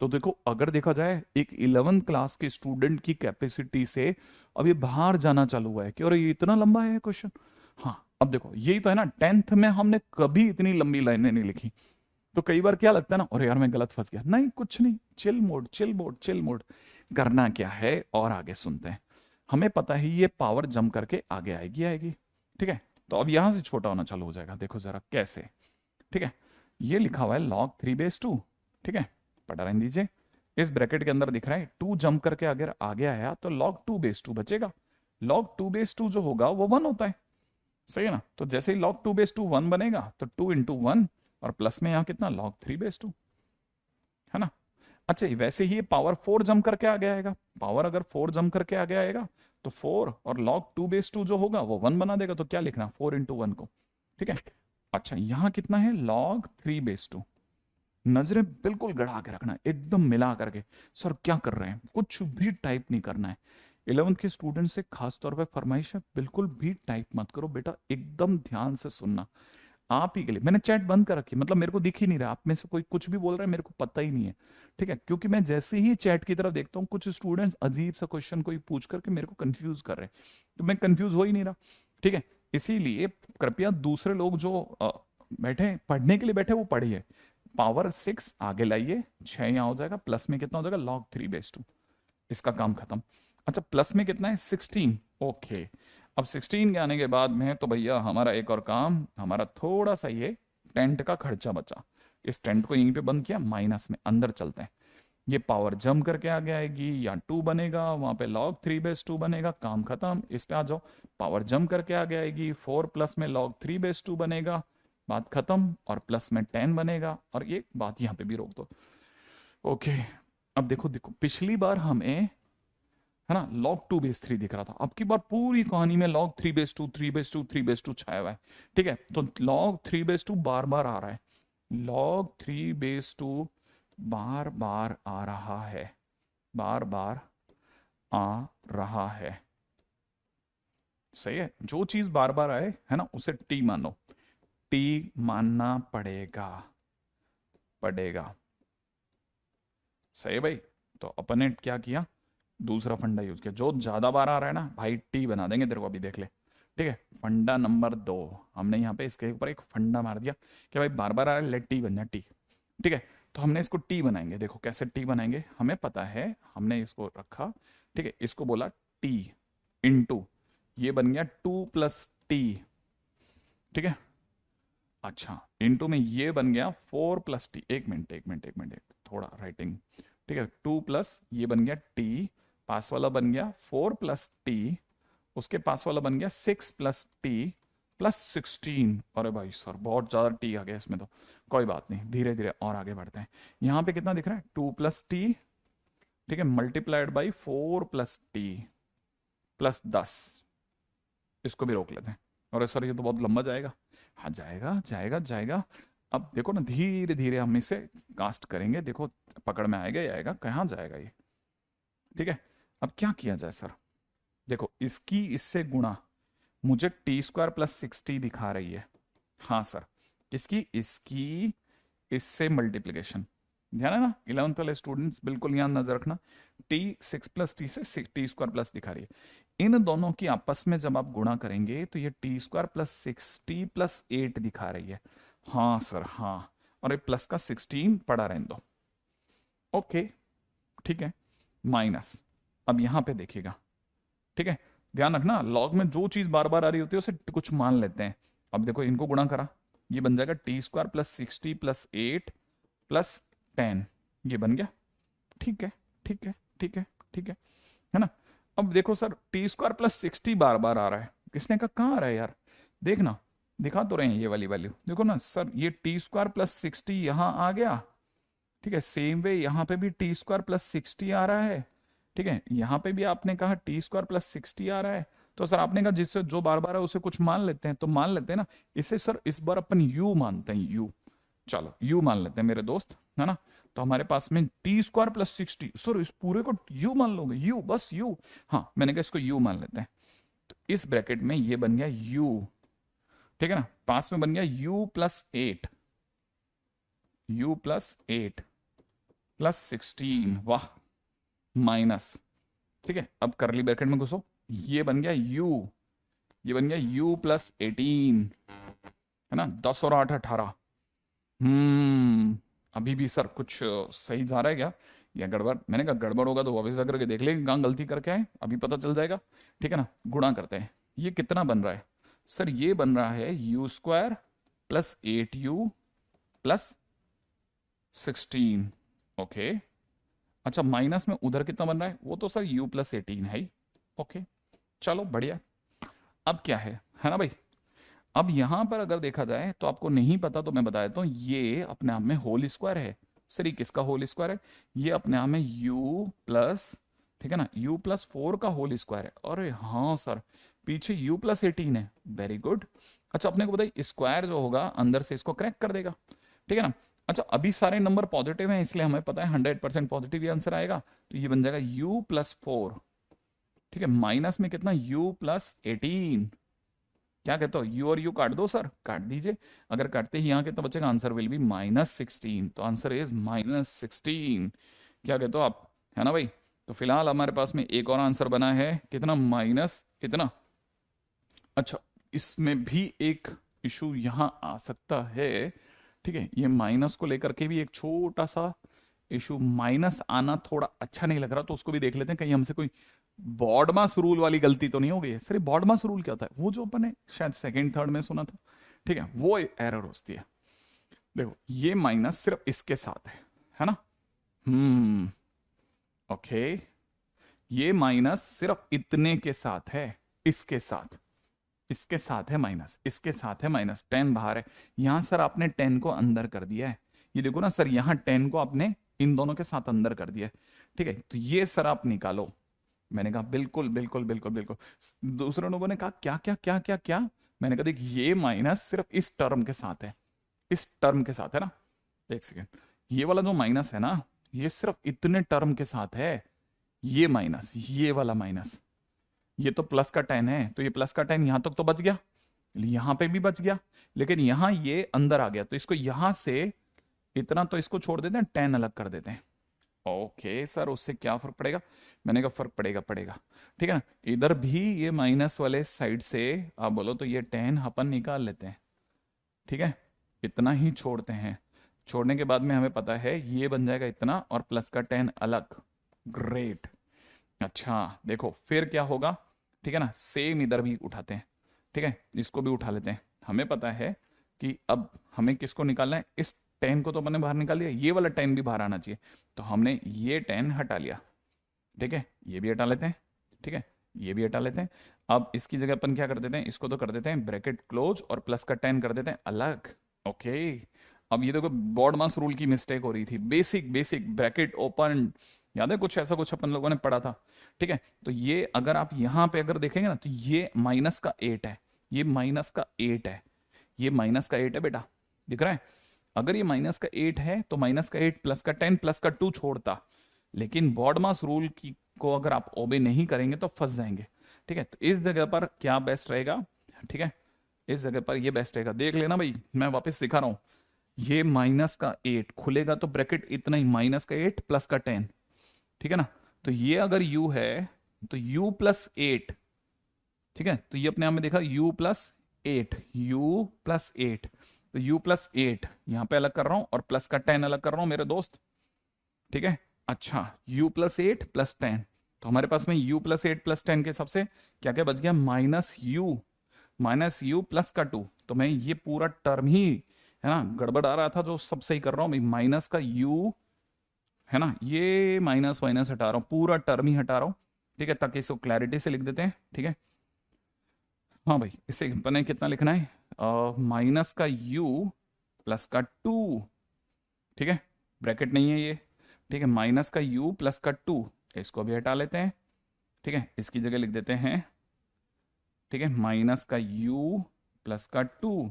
तो देखो अगर देखा जाए एक 11th क्लास के स्टूडेंट की कैपेसिटी से अब ये बाहर जाना चालू हुआ है कि और ये इतना लंबा है क्वेश्चन। हाँ अब देखो यही तो है ना, 10th में हमने कभी इतनी लंबी लाइनें नहीं लिखी। तो कई बार क्या लगता है ना, अरे यार मैं गलत फंस गया, नहीं कुछ नहीं, chill mode chill mode chill mode. करना क्या है और आगे सुनते हैं। हमें पता है ये पावर जम करके आगे आएगी आएगी। ठीक है, तो अब यहां से छोटा होना चालू हो जाएगा, देखो जरा कैसे। ठीक है, ये लिखा हुआ है log 3/2। ठीक है, पढ़ा रहने दीजिए। इस ब्रैकेट के अंदर दिख रहा है 2 जंप करके अगर आगे आया तो log 2/2 बचेगा। log 2/2 जो होगा वो 1 होता है, सही है ना। तो जैसे ही log 2/2 1 बनेगा तो 2 × 1 और प्लस में यहाँ कितना log 3/2, है ना। अच्छा वैसे ही ये पावर 4 जंप करके आगे आएगा, पावर अगर 4 जंप करके आगे आएगा तो 4 और log 2/2 जो होगा वो 1 बना देगा, तो क्या लिखना 4 × 1 को। ठीक है, अच्छा यहाँ कितना है log 3/2। नजरें बिल्कुल गड़ा के रखना, एकदम मिला करके। सर क्या कर रहे हैं, कुछ भी टाइप नहीं करना है। 11th के स्टूडेंट से खास तौर पे फरमाइश है, बिल्कुल भी टाइप मत करो बेटा, एकदम ध्यान से सुनना। आप ही के लिए मैंने चैट बंद कर रखी, मतलब मेरे को दिख ही नहीं रहा आप में से कोई कुछ भी बोल रहा है, मेरे को पता ही नहीं है। ठीक है, क्योंकि मैं जैसे ही चैट की तरफ देखता हूँ कुछ स्टूडेंट्स अजीब सा क्वेश्चन कोई पूछ करके मेरे को कंफ्यूज कर रहे हैं, तो मैं कंफ्यूज हो ही नहीं रहा। ठीक है, इसीलिए कृपया दूसरे लोग जो बैठे पढ़ने के लिए बैठे वो पढ़िए। पावर 6 आगे लाइए, 6 यहाँ हो जाएगा, प्लस में कितना हो जाएगा log 3/2, इसका काम खत्म। अच्छा प्लस में कितना है 16, ओके। अब 16 के आने के बाद में तो भैया हमारा एक और काम, हमारा थोड़ा सा ये टेंट का खर्चा बचा, इस टेंट को यहीं पे बंद किया, माइनस में अंदर चलते हैं। ये पावर जम करके आगे आएगी, या 2 बनेगा, वहां पे log 3/2 बनेगा, काम खत्म। इस पे आ जाओ, पावर जम करके आगे आएगी, 4 प्लस में log 3/2 बनेगा, बात खत्म, और प्लस में 10 बनेगा, और ये बात यहाँ पे भी रोक दो। ओके, अब देखो देखो पिछली बार हमें है ना log 2/3 दिख रहा था, अब की बार पूरी कहानी में log 3/2 3/2 3/2 छाया हुआ है। ठीक है, तो log 3/2 बार बार आ रहा है, log 3/2 बार बार आ रहा है, बार बार आ रहा है। सही है, जो चीज बार बार आए है ना उसे टी मानो, टी मानना पड़ेगा, पड़ेगा। सही है भाई। तो अपन ने क्या किया, दूसरा फंडा यूज किया, जो ज्यादा बार आ रहा है ना भाई टी बना देंगे तेरे को, अभी देख ले। ठीक है, फंडा नंबर 2, हमने यहाँ पे इसके ऊपर एक फंडा मार दिया कि भाई बार बार आ रहा है, लेट टी बन जाए टी। ठीक है, तो हमने इसको टी बनाएंगे, देखो कैसे टी बनाएंगे, हमें पता है, हमने इसको रखा। ठीक है, इसको बोला टी इंटू, ये बन गया 2 + टी। ठीक है, अच्छा इंटू में ये बन गया 4 + टी, एक मिनट एक मिनट एक मिनट थोड़ा राइटिंग। ठीक है, 2 प्लस ये बन गया टी, पास वाला बन गया 4 + टी, उसके पास वाला बन गया 6 + टी +16। अरे भाई सर बहुत ज्यादा टी आ गया इसमें, तो कोई बात नहीं, धीरे धीरे और आगे बढ़ते हैं। यहाँ पे कितना दिख रहा है 2 + टी, ठीक है, मल्टीप्लाइड बाई 4 + टी +10, इसको भी रोक लेते हैं। अरे सर ये तो बहुत लंबा जाएगा, हाँ जाएगा जाएगा जाएगा। अब देखो ना धीरे धीरे हम इसे कास्ट करेंगे, देखो पकड़ में आएगा ही आएगा, कहाँ जाएगा ये। ठीक है, अब क्या किया जाए सर, देखो इसकी इससे गुणा, मुझे T² + 6T दिखा रही है। हाँ सर, किसकी, इसकी इससे मल्टीप्लीकेशन, ध्यान है ना 11th वाले स्टूडेंट्स बिल्कुल यहाँ नजर रखना, T6 + T से T² दिखा रही है। इन दोनों की आपस में जब आप गुणा करेंगे तो ये T² + 6T + 8 दिखा रही है। हाँ सर हाँ, और ये प्लस का 16 पड़ा रहने दो। ओके ठीक है, माइनस, अब यहां पे देखिएगा। ठीक है, ध्यान रखना लॉग में जो चीज बार बार आ रही होती है उसे कुछ मान लेते हैं। अब देखो इनको गुणा करा, ये बन जाएगा T² + 60 + 8 + 10, ये बन गया। ठीक है ठीक है ठीक है ठीक है ना। अब देखो सर T² + 60 बार बार आ रहा है, किसने कहा कहाँ आ रहा है यार, देखना, दिखा तो रहे हैं ये वाली वैल्यू, देखो ना सर, ये t² + 60 यहाँ आ गया, ठीक है। सेम वे यहाँ पे भी t² + 60 आ रहा है, ठीक है। यहाँ पे भी आपने कहा t² + 60 आ रहा है, तो सर आपने कहा जिससे जो बार बार है उसे कुछ मान लेते हैं, तो मान लेते हैं ना इसे सर, इस बार अपन u मानते हैं, u, चलो u मान लेते हैं मेरे दोस्त, है ना। तो हमारे पास में t² + 60, सर इस पूरे को u मान लोगे, u, बस u, हाँ मैंने कहा इसको u मान लेते हैं। तो इस ब्रैकेट में ये बन गया u, ठीक है ना, पास में बन गया u + 8, u + 8 + 16, वाह, माइनस, ठीक है। अब करली ब्रैकेट में घुसो, ये बन गया u, ये बन गया u + 18, है ना, 10 और 8 18। अभी भी सर कुछ सही जा रहा है क्या, या गड़बड़? मैंने कहा गड़बड़ होगा तो वापस जाकर के देख लेंगे कहाँ गलती करके आए, अभी पता चल जाएगा, ठीक है ना। गुणा करते हैं, ये कितना बन रहा है सर, ये बन रहा है u² + 8u + 16, ओके। अच्छा, माइनस में उधर कितना बन रहा है, वो तो सर u + 18 है ही, ओके, चलो बढ़िया। अब क्या है ना भाई, अब यहां पर अगर देखा जाए तो आपको नहीं पता तो मैं बता देता हूँ, ये अपने आप में होल स्क्वायर है। सर ये किसका होल स्क्वायर है, ये अपने आप में u प्लस, ठीक है ना, u + 4 का होल स्क्वायर है। अरे हाँ सर, पीछे u + 18 है, वेरी गुड। अच्छा, अपने को बताइए स्क्वायर जो होगा अंदर से इसको क्रैक कर देगा, ठीक है ना। अच्छा, अभी सारे नंबर पॉजिटिव हैं इसलिए हमें पता है 100% पॉजिटिव ही आंसर आएगा, तो ये बन जाएगा u + 4, ठीक है, माइनस में कितना u + 18, क्या कहते हो, यू और यू काट दो सर, काट दीजिए। अगर काटते ही यहाँ कितना बचेगा, आंसर विल बी -16, तो आंसर इज -16, क्या कहते हो आप, है ना भाई। तो फिलहाल हमारे पास में एक और आंसर बना है, कितना, माइनस कितना। अच्छा, इसमें भी एक इशू यहाँ आ सकता है, ठीक है, ये माइनस को लेकर के भी एक छोटा सा इशू, माइनस आना थोड़ा अच्छा नहीं लग रहा, तो उसको भी देख लेते हैं, कहीं हमसे कोई बॉडमास रूल वाली गलती तो नहीं हो गई है। सर बॉडमास रूल क्या होता है, वो जो अपन ने शायद सेकंड थर्ड में सुना था, ठीक है, वो एरर होती है। देखो ये माइनस सिर्फ इसके साथ है ना, हम्म, ओके, ये माइनस सिर्फ इतने के साथ है, इसके साथ, इसके साथ है माइनस, इसके साथ है माइनस, 10 बाहर है, यहां सर आपने 10 को अंदर कर दिया है, ये देखो ना सर, यहां 10 को आपने इन दोनों के साथ अंदर कर दिया है, ठीक है। तो ये सर आप निकालो, मैंने कहा बिल्कुल बिल्कुल बिल्कुल बिल्कुल। दूसरे लोगों ने कहा क्या क्या क्या क्या क्या, मैंने कहा देख ये माइनस सिर्फ इस टर्म के साथ है, इस टर्म के साथ है ना, एक सेकेंड, ये वाला जो माइनस है ना, ये सिर्फ इतने टर्म के साथ है, ये माइनस, ये वाला माइनस, ये तो प्लस का 10 है, तो ये प्लस का 10 यहां तक तो बच गया, यहां पे भी बच गया, लेकिन यहां ये अंदर आ गया, तो इसको यहां से इतना तो इसको छोड़ देते हैं, 10 अलग कर देते हैं। ओके सर, उससे क्या फर्क पड़ेगा, मैंने कहा फर्क पड़ेगा पड़ेगा, ठीक है ना। इधर भी ये माइनस वाले साइड से आप बोलो तो ये 10 अपन निकाल लेते हैं, ठीक है, इतना ही छोड़ते हैं, छोड़ने के बाद में हमें पता है ये बन जाएगा इतना, और प्लस का 10 अलग, ग्रेट। अच्छा देखो फिर क्या होगा, ठीक है ना, सेम इधर भी उठाते हैं, ठीक है, इसको भी उठा लेते हैं। हमें पता है कि अब हमें किसको निकालना है, इस 10 को तो मैंने बाहर निकाल लिया, ये वाला 10 भी बाहर आना चाहिए, तो हमने ये 10 हटा लिया, ठीक है, ये भी हटा लेते हैं, ठीक है, ये भी हटा लेते हैं। अब इसकी जगह अपन क्या कर देते हैं, इसको तो कर देते हैं ब्रैकेट क्लोज, और प्लस का 10 कर देते हैं अलग, ओके। अब ये देखो बॉड मास रूल की मिस्टेक हो रही थी, बेसिक बेसिक ब्रैकेट ओपन, याद है कुछ ऐसा कुछ अपन लोगों ने पढ़ा था, ठीक है। तो ये अगर आप यहां पे अगर देखेंगे ना, तो ये -8 है, ये -8 है, ये -8 है बेटा, दिख रहा है। अगर ये -8 है तो -8 प्लस का 10 प्लस का 2 छोड़ता, लेकिन बॉडमास रूल की को अगर आप ओबे नहीं करेंगे तो फंस जाएंगे, ठीक है। तो इस जगह पर क्या बेस्ट रहेगा, ठीक है, इस जगह पर ये बेस्ट रहेगा, देख लेना भाई, मैं वापस दिखा रहा हूं, ये -8 खुलेगा तो ब्रैकेट इतना ही, -8 प्लस का 10, ठीक है ना। तो ये अगर u है तो u + 8, ठीक है, तो ये अपने आप में देखा u + 8, u + 8, तो u + 8 यहां पे अलग कर रहा हूं, और प्लस का 10 अलग कर रहा हूं मेरे दोस्त, ठीक है। अच्छा, u + 8 + 10, तो हमारे पास में u + 8 + 10 के हिसाब से क्या क्या बच गया, -u प्लस का 2, तो मैं ये पूरा टर्म ही, है ना, गड़बड़ आ रहा था जो सब सही कर रहा हूं भाई, माइनस का u, है ना, ये माइनस माइनस हटा रहा हूं, पूरा टर्म ही हटा रहा हूं, ठीक है, ताकि इसको क्लैरिटी से लिख देते हैं, ठीक है। हाँ भाई, इसे अपने कितना लिखना है, माइनस का u प्लस का 2, ठीक है, ब्रैकेट नहीं है ये, ठीक है, माइनस का u प्लस का 2, इसको भी हटा लेते हैं, ठीक है, इसकी जगह लिख देते हैं, ठीक है, माइनस का u प्लस का 2,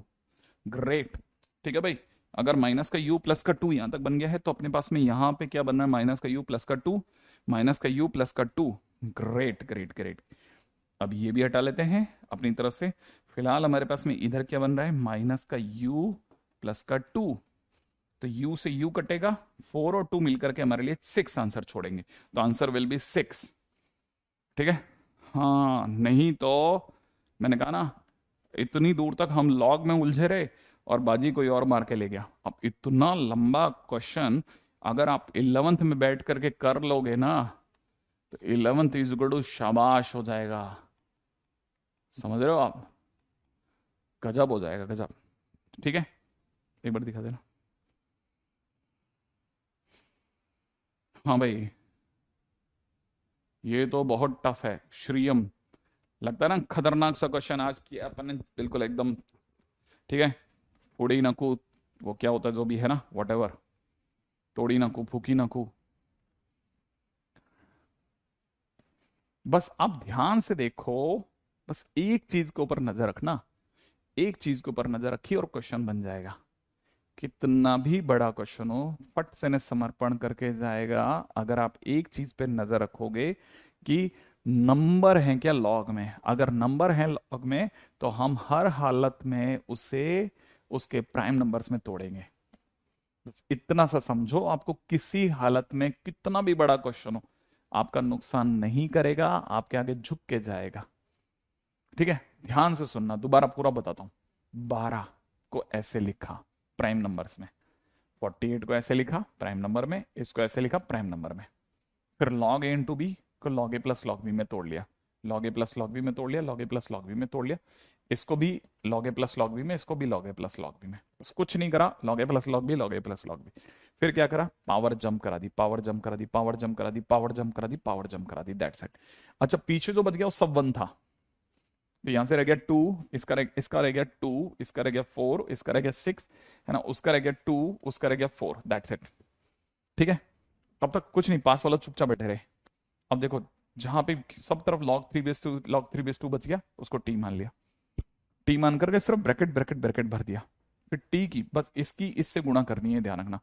ग्रेट, ठीक है भाई। अगर माइनस का u प्लस का 2 यहां तक बन गया है तो अपने पास में यहां पे क्या बनना है, माइनस का u प्लस का 2, माइनस का u प्लस का 2, ग्रेट ग्रेट ग्रेट। अब ये भी हटा लेते हैं अपनी तरफ से। फिलहाल हमारे पास में इधर क्या बन रहा है, माइनस का u प्लस का 2, तो u से u कटेगा, 4 और 2 मिलकर के हमारे लिए 6 आंसर छोड़ेंगे, तो आंसर विल बी 6, ठीक है। हाँ नहीं तो मैंने कहा ना, इतनी दूर तक हम लॉग में उलझे रहे और बाजी कोई और मार के ले गया। अब इतना लंबा क्वेश्चन अगर आप 11th में बैठ करके कर लोगे ना, तो 11th इज इक्वल टू शाबाश हो जाएगा, समझ रहे हो आप, गजब हो जाएगा गजब, ठीक है। एक बार दिखा देना। हाँ भाई, ये तो बहुत टफ है श्रियम, लगता है ना खतरनाक सा क्वेश्चन आज किया अपन ने, बिल्कुल एकदम, ठीक है। फोड़ी ना कू, वो क्या होता है जो भी है ना, वट एवर, तोड़ी ना कू फूकी ना कू। बस आप ध्यान से देखो, बस एक चीज के ऊपर नजर रखना, एक चीज के ऊपर नजर रखी और क्वेश्चन बन जाएगा। कितना भी बड़ा क्वेश्चन हो, फट से ने समर्पण करके जाएगा अगर आप एक चीज पे नजर रखोगे कि नंबर है क्या लॉग में। अगर नंबर है लॉग में तो हम हर हालत में उसे उसके प्राइम नंबर्स में तोड़ेंगे। बस इतना सा समझो, आपको किसी हालत में कितना भी बड़ा क्वेश्चन हो आपका नुकसान नहीं करेगा, आपके आगे झुक के जाएगा, ठीक है। ध्यान से सुनना, दोबारा पूरा बताता हूं। 12 को ऐसे लिखा प्राइम नंबर्स में, 48 को ऐसे लिखा प्राइम नंबर में, इसको ऐसे लिखा प्राइम नंबर में, फिर लॉग ए इंटू बी को लॉग ए प्लस लॉग बी में तोड़ लिया, लॉग ए प्लस लॉग बी में तोड़ लिया, लॉग ए प्लस लॉग बी में तोड़ लिया, इसको भी लॉग ए प्लस लॉग बी में, इसको भी लॉग ए प्लस लॉग बी में, बस कुछ नहीं करा, लॉग ए प्लस लॉग बी, लॉग ए प्लस लॉग बी। फिर क्या करा, पावर जंप करा दी, पावर जंप करा दी, पावर जंप करा दी, पावर जंप करा दी, पावर जंप करा दी, दैट्स इट। अच्छा, पीछे जो बच गया वो सब 1 था, तो यहां से रह गया 2, इसका रह गया 2, इसका रह गया 4, इसका रह गया 6, है ना, उसका रह गया 2, उसका रह गया 4, दैट्स इट, ठीक है। तब तक कुछ नहीं, पास वाला चुपचाप बैठे रहे। अब देखो, जहां पे सब तरफ log 3/2 बच गया, उसको टी मान लिया, टी मान करके सिर्फ ब्रैकेट ब्रैकेट ब्रैकेट भर दिया, फिर टी की बस इसकी इससे गुणा करनी है, ध्यान रखना,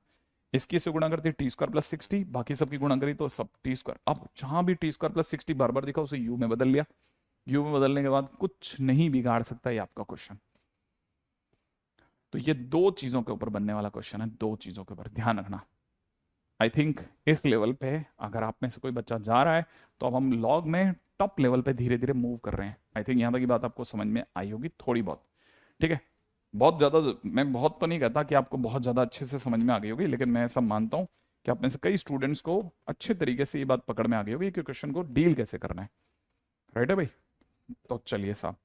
इसकी से गुणा करती है t² + 60, बाकी सबकी गुणा करी तो सब t²। अब जहां भी t² + 60 बार बार दिखा उसे u में बदल लिया, यू में बदलने के बाद कुछ नहीं बिगाड़ सकता ये आपका क्वेश्चन। तो ये दो चीजों के ऊपर बनने वाला क्वेश्चन है, दो चीजों के ऊपर ध्यान रखना। आई थिंक इस लेवल पे अगर आप में से कोई बच्चा जा रहा है तो अब हम लॉग में टॉप लेवल पे धीरे धीरे मूव कर रहे हैं। आई थिंक यहाँ तक की बात आपको समझ में आई होगी थोड़ी बहुत, ठीक है। बहुत ज्यादा, मैं बहुत तो नहीं कहता कि आपको बहुत ज्यादा अच्छे से समझ में आ गई होगी, लेकिन मैं ऐसा मानता हूँ कि आप में से कई स्टूडेंट्स को अच्छे तरीके से ये बात पकड़ में आ गई होगी कि क्वेश्चन को डील कैसे करना है, राइट है भाई। तो चलिए साहब,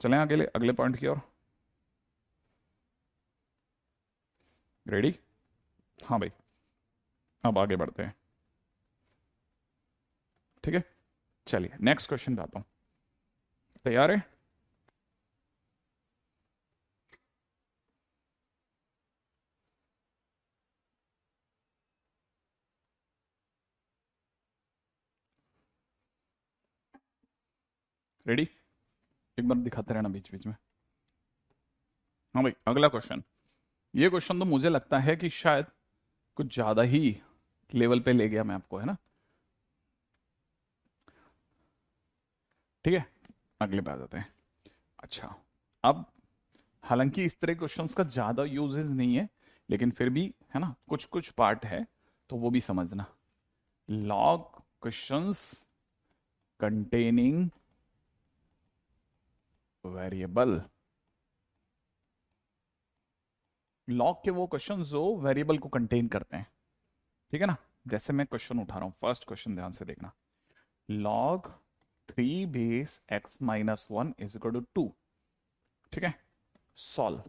चलें अगले अगले पॉइंट की ओर, रेडी। हाँ भाई, अब आगे बढ़ते हैं, ठीक है। चलिए नेक्स्ट क्वेश्चन पे आता हूं, तैयार है। रेडी, एक बार दिखाते रहना बीच बीच में। हाँ भाई, अगला क्वेश्चन, ये क्वेश्चन तो मुझे लगता है कि शायद कुछ ज्यादा ही लेवल पे ले गया मैं आपको, है ना, ठीक है। अगले पे आ जाते हैं। अच्छा, अब हालांकि इस तरह क्वेश्चंस का ज्यादा यूजेस नहीं है, लेकिन फिर भी है ना, कुछ कुछ पार्ट है तो वो भी समझना। Log questions containing variable, log के वो क्वेश्चन जो वेरिएबल को कंटेन करते हैं, ठीक है ना। जैसे मैं क्वेश्चन उठा रहा हूं, फर्स्ट क्वेश्चन ध्यान से देखना, log 3 base x - 1 is equal to 2, ठीक है। सॉल्व,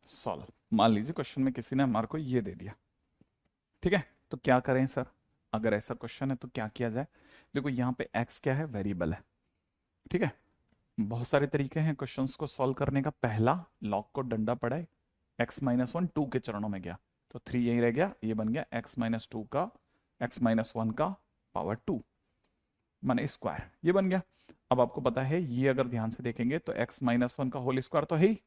सॉल्व, मान लीजिए क्वेश्चन में किसी ने हमारे को ये दे दिया, ठीक है। तो क्या करें सर, अगर ऐसा क्वेश्चन है तो क्या किया जाए। देखो यहाँ पे x क्या है, वेरिएबल है, ठीक है। बहुत सारे तरीके हैं क्वेश्चंस को सॉल्व करने का। पहला, लॉग को डंडा पड़ा है, x-1 2 के चरणों में गया तो 3 यही रह गया, ये बन गया x-2 का x-1 का पावर 2 माने स्क्वायर, ये बन गया। अब आपको पता है ये अगर ध्यान से देखेंगे तो x-1 का होल स्क्वायर तो है ही।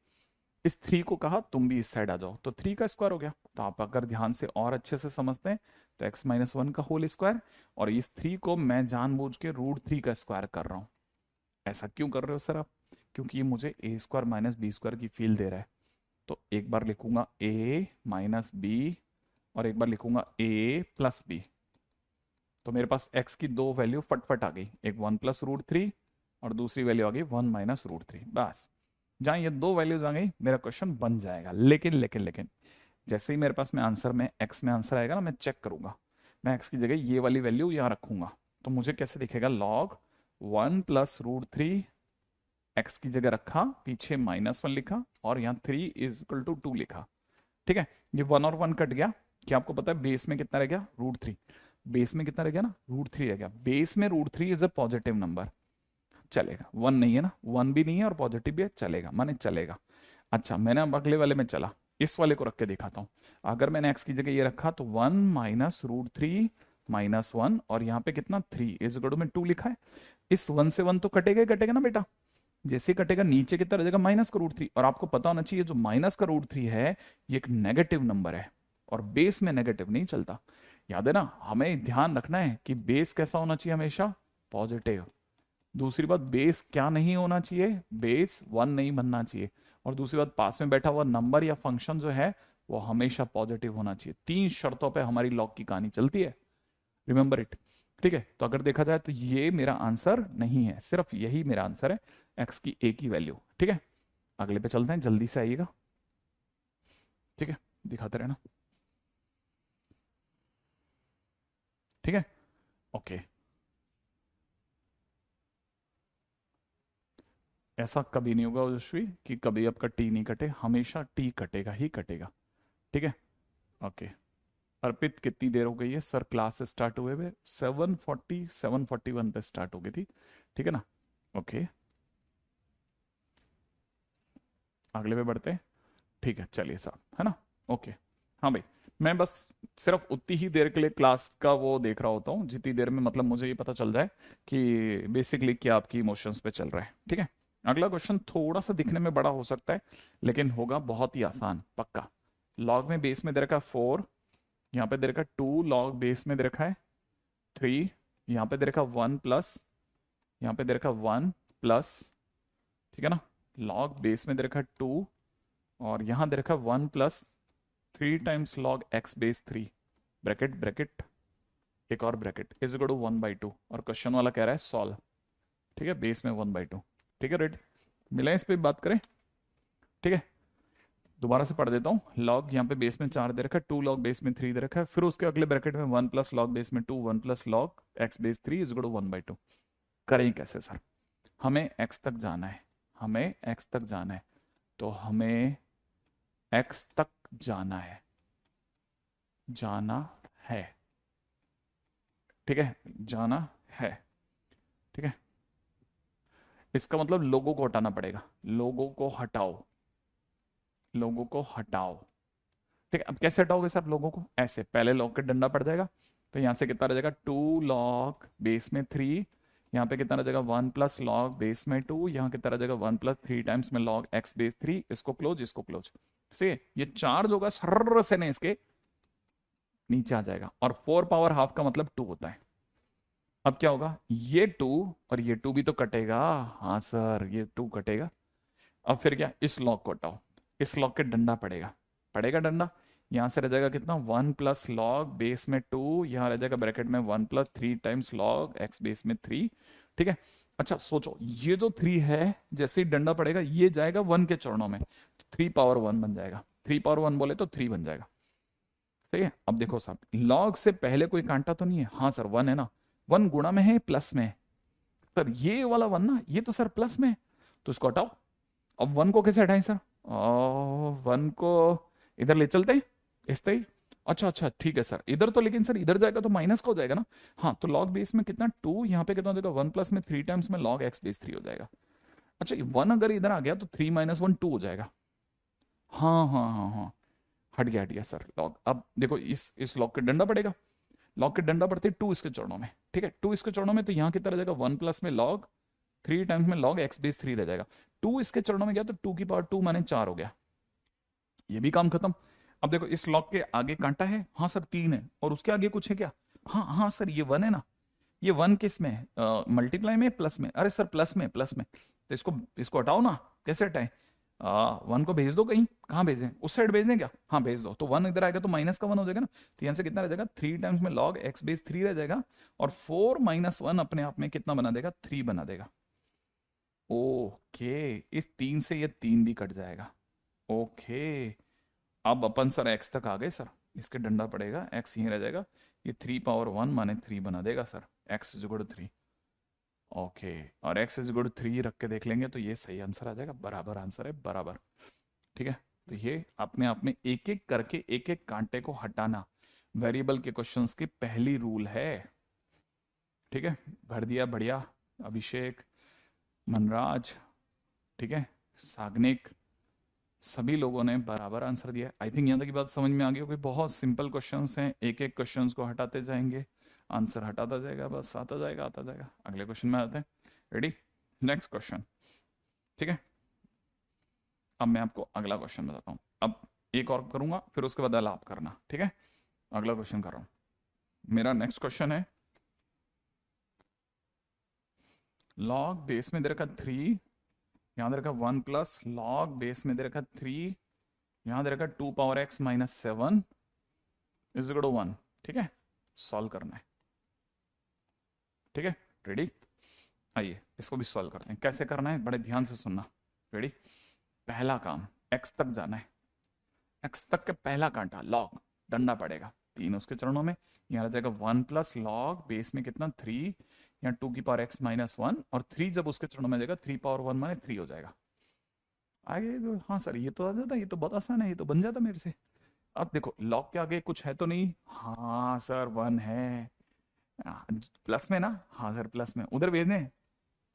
इस 3 को कहा तुम भी इस साइड आ जाओ तो 3 का स्क्वायर हो गया। तो आप अगर ध्यान से और अच्छे से समझते हैं तो x-1 का होल स्क्वायर, और इस 3 को मैं जानबूझ के √3 का स्क्वायर कर रहा हूं। ऐसा क्यों कर रहे हो सर आप? क्योंकि ये मुझे a square minus b square की फील दे रहा है। तो एक बार लिखूंगा a माइनस बी और एक बार लिखूंगा a प्लस बी। तो मेरे पास x की दो वैल्यू फटफट आ गई, एक 1 प्लस √3 और दूसरी वैल्यू आ गई 1 माइनस √3। बस जहां ये दो वैल्यूज आ गई मेरा क्वेश्चन बन जाएगा। लेकिन लेकिन लेकिन जैसे ही मेरे पास में आंसर में x में आंसर आएगा ना, मैं चेक करूंगा, मैं x की जगह ये वाली वैल्यू यहाँ रखूंगा तो मुझे कैसे दिखेगा, log 1 प्लस √3 x की जगह रखा, पीछे -1 लिखा और यहाँ 3 इज इक्वल टू 2 लिखा। ठीक है, ये 1 और 1 कट गया। क्या आपको पता है बेस में कितना रह गया, √3। बेस में कितना रह गया ना, √3 रह गया। बेस में √3 इज अ पॉजिटिव नंबर, चलेगा। 1 नहीं है ना, 1 भी नहीं है और पॉजिटिव भी है, चलेगा, माने चलेगा। अच्छा, मैंने अब अगले वाले में चला, इस वाले को रख के दिखाता हूं। अगर मैंने x की जगह ये रखा तो 1 माइनस √3 -1 और यहाँ पे कितना 3 इज इक्वल टू में 2 लिखा है। इस 1 से 1 तो कटेगा ही कटेगा ना बेटा, जैसे कटेगा नीचे कितना रह जाएगा माइनस का √3। और आपको पता होना चाहिए जो माइनस का √3 है ये एक नेगेटिव नंबर है और बेस में नेगेटिव नहीं चलता। याद है ना, हमें ध्यान रखना है कि बेस कैसा होना चाहिए, हमेशा पॉजिटिव। दूसरी बात, बेस क्या नहीं होना चाहिए, बेस 1 नहीं बनना चाहिए। और दूसरी बात, पास में बैठा हुआ नंबर या फंक्शन जो है वो हमेशा पॉजिटिव होना चाहिए। 3 शर्तों पे हमारी लॉग की कहानी चलती है, रिमेंबर इट। ठीक है, तो अगर देखा जाए तो ये मेरा आंसर नहीं है, सिर्फ यही मेरा आंसर है, एक्स की ए की वैल्यू। ठीक है, अगले पे चलते हैं, जल्दी से आइएगा। ठीक है, दिखाते रहना। ठीक है, ओके। ऐसा कभी नहीं होगा यशस्वी कि कभी आपका टी नहीं कटे, हमेशा टी कटेगा ही कटेगा। ठीक है, ओके। अर्पित कितनी देर हो गई है सर, क्लास स्टार्ट हुए हुए 7:40 7:41 पे स्टार्ट हो गई थी। ठीक है ना, ओके, अगले पे बढ़ते हैं। ठीक है, चलिए साहब, है ना, ओके। हाँ भाई, मैं बस सिर्फ उतनी ही देर के लिए क्लास का वो देख रहा होता हूँ जितनी देर में मतलब मुझे ये पता चल जाए कि बेसिकली क्या आपकी इमोशंस पे चल रहा है। ठीक है, अगला क्वेश्चन थोड़ा सा दिखने में बड़ा हो सकता है लेकिन होगा बहुत ही आसान पक्का। लॉग में बेस में दे रखा है 4, यहाँ पे दे रखा है 2, लॉग बेस में दे रखा है 3, यहाँ पे दे रखा है 1 प्लस, यहाँ पे दे रखा है 1 प्लस। ठीक है ना, लॉग बेस में दे रखा है 2 और यहाँ दे रखा है 1 plus 3 times log x base 3 bracket bracket एक और ब्रैकेट इज इक्वल टू 1/2 और क्वेश्चन वाला कह रहा है सॉल्व। ठीक है, बेस में 1/2। ठीक है, रेडी, मिला, इस पे बात करें। ठीक है, दोबारा से पढ़ देता हूँ। लॉग यहाँ पे बेस में 4 दे रखा है, 2 लॉग बेस में 3 दे रखा है, फिर उसके अगले ब्रैकेट में 1 प्लस लॉग बेस में 2 1 plus log x base 3 is equal to 1/2। करें कैसे सर, हमें x तक जाना है, हमें x तक जाना है, तो हमें x तक जाना है, जाना है। ठीक है, जाना है। ठीक है, इसका मतलब लोगों को हटाना पड़ेगा, लोगों को हटाओ, लोगों को हटाओ। ठीक है, अब कैसे हटाओगे सर लोगों को, ऐसे पहले लॉग का डंडा पड़ जाएगा तो यहाँ से कितना रह जाएगा 2 लॉग बेस में 3, यहाँ पे कितना रह जाएगा 1 प्लस लॉग बेस में 2, यहाँ कितना रह जाएगा 1 प्लस 3 टाइम्स में लॉग x बेस 3। इसको क्लोज, इसको क्लोज से ये चार्ज होगा सर्र से ने इसके नीचे आ जाएगा और 4 पावर हाफ का मतलब 2 होता है। अब क्या होगा, ये 2 और ये 2 भी तो कटेगा, हाँ सर ये 2 कटेगा। अब फिर क्या, इस लॉग को हटाओ, इस लॉग के डंडा पड़ेगा, पड़ेगा डंडा, यहां से रह जाएगा कितना 1 प्लस लॉग बेस में 2, यहाँ रह जाएगा ब्रैकेट में 1 plus 3 times log x base में 3। ठीक है, अच्छा सोचो, ये जो 3 है जैसे ही डंडा पड़ेगा ये जाएगा 1 के चरणों में, 3 पावर 1 बन जाएगा, 3 पावर 1 बोले तो 3 बन जाएगा। सही है, अब देखो साहब लॉग से पहले कोई कांटा तो नहीं है, हाँ सर 1 है ना, 1 गुणा में है प्लस में है। सर ये वाला 1 ना, ये तो सर प्लस में है, तो इसको हटाओ। अब 1 को कैसे हटाएं सर, 1 को इधर ले चलते हैं, इस तरह। अच्छा अच्छा ठीक है सर, इधर तो लेकिन सर इधर जाएगा तो माइनस का हो जाएगा ना। हाँ, तो लॉग बेस में कितना 2, यहाँ पे कितना हो जाएगा 1 प्लस में 3 टाइम्स में लॉग x बेस 3 हो जाएगा। अच्छा, ये 1 अगर इधर आ गया तो 3 - 1 2 हो जाएगा। हाँ हाँ हाँ हाँ, हट गया सर लॉग। अब देखो इस लॉग के डंडा पड़ेगा, लॉग के डंडा पड़ते 2 इसके चरणों में, ठीक है, 2 इसके चरणों में, तो यहाँ कितना रह जाएगा 1 प्लस में लॉग 3 टाइम्स में लॉग x बेस 3 रह जाएगा। 2 इसके चरणों में गया तो 2 की पावर 2 माने 4 हो गया, ये भी काम खत्म। अब देखो इस लॉग के आगे कांटा है, हाँ सर 3 है, और उसके आगे कुछ है क्या? हाँ हाँ सर ये 1 है ना, ये 1 किस में है, मल्टीप्लाई में प्लस में? अरे सर प्लस में, प्लस में, तो इसको इसको हटाओ ना, कैसे हटाएं? 1 को भेज दो कहीं, कहाँ भेजें, उस साइड भेज दें क्या? हाँ भेज दो, तो 1 इधर आएगा तो माइनस का 1 हो जाएगा ना, तो यहाँ से कितना रह जाएगा 3 टाइम्स में लॉग x बेस 3 रह जाएगा, और 4 - 1 अपने आप में कितना बना देगा, 3 बना देगा। ओके, इस 3 से ये 3 भी कट जाएगा। ओके, अब अपन सर x तक आ गए सर, इसके डंडा पड़ेगा, x यहीं रह जाएगा, ये 3 पावर 1 माने 3 बना देगा सर, x = 3। ओके, और x = 3 रख के देख लेंगे तो ये सही आंसर आ जाएगा, बराबर आंसर है, बराबर। ठीक है, तो ये अपने आप में एक एक करके एक एक कांटे को हटाना वेरिएबल के क्वेश्चंस की पहली रूल है। ठीक है, भर दिया, बढ़िया। अभिषेक, मनराज, ठीक है, साग्निक, सभी लोगों ने बराबर आंसर दिया। आई थिंक यहाँ तक की बात समझ में आ गई होगी, बहुत सिंपल क्वेश्चंस हैं, एक एक क्वेश्चंस को हटाते जाएंगे, आंसर हटाता जाएगा, बस आता जाएगा आता जाएगा। अगले क्वेश्चन में आते हैं, रेडी, नेक्स्ट क्वेश्चन। ठीक है, अब मैं आपको अगला क्वेश्चन बताता हूँ, अब एक और करूंगा फिर उसके बाद आप करना, ठीक है? अगला क्वेश्चन कर रहा हूँ, मेरा नेक्स्ट क्वेश्चन है, लॉग बेस में दे रखा 3, यहाँ दे रखा 1 प्लस लॉग बेस में दे रखा 3, यहाँ दे रखा 2 पावर x - 7 = 1। ठीक है, सॉल्व करना है, ठीक है, रेडी? आइए इसको भी सॉल्व करते हैं, कैसे करना है बड़े ध्यान से सुनना। रेडी, पहला काम, x तक जाना है, x तक के पहला कांटा लॉग, डंडा पड़ेगा 3 उसके चरणों में, यहाँ रह जाएगा 1 प्लस लॉग बेस में कितना 3, यहाँ 2 की पावर x - 1, और 3 जब उसके चरणों में जाएगा 3 पावर 1 माने 3 हो जाएगा। आगे तो हाँ सर ये तो आ जाता, ये तो बहुत आसान है, ये तो बन जाता मेरे से। अब देखो लॉग के आगे कुछ है तो नहीं, हाँ सर 1 है, प्लस में ना, हाँ सर प्लस में, उधर भेज दें,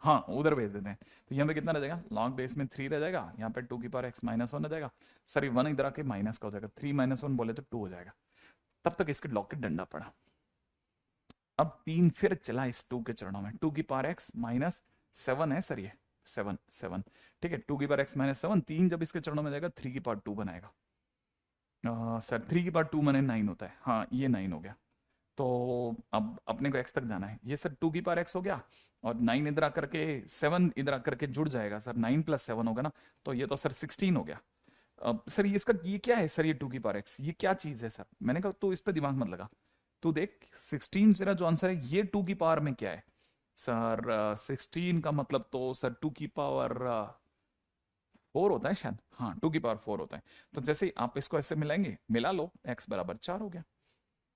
हाँ उधर भेज देते हैं, तो यहाँ पे कितना रह जाएगा, लॉग बेस में 3 रह जाएगा, यहाँ पे 2 की पावर x - 1 रह जाएगा, सर ये 1 इधर आके माइनस का हो जाएगा, 3 - 1 बोले तो 2 हो जाएगा। तब तक इसके लॉग के डंडा पड़ा, अब 3 फिर चला इस 2 के चरणों में, 2 की पावर x - 7 है सर, ये 7 7, ठीक है, 2 की पावर x - 7, 3 जब इसके चरणों में जाएगा 3 की पावर 2 बनाएगा, सर 3 की पावर 2 माने 9 होता है, हाँ ये 9 हो गया। तो अब अपने को x तक जाना है, ये सर 2 की पावर x हो गया, और 9 इधर आकर के 7 इधर आकर के जुड़ जाएगा सर, 9 + 7 होगा ना, तो ये तो सर 16 हो गया। अब सर ये इसका ये क्या है सर, ये 2 की पावर x ये क्या चीज है सर? मैंने कहा तू इस पे दिमाग मत लगा, तू देख 16 तेरा जो आंसर है ये 2 की पावर में क्या है सर, 16 का मतलब तो सर 2 की पावर 4 होता है शायद, हाँ 2 की पावर 4 होता है। तो जैसे ही आप इसको ऐसे मिलाएंगे, मिला लो, x = 4 हो गया।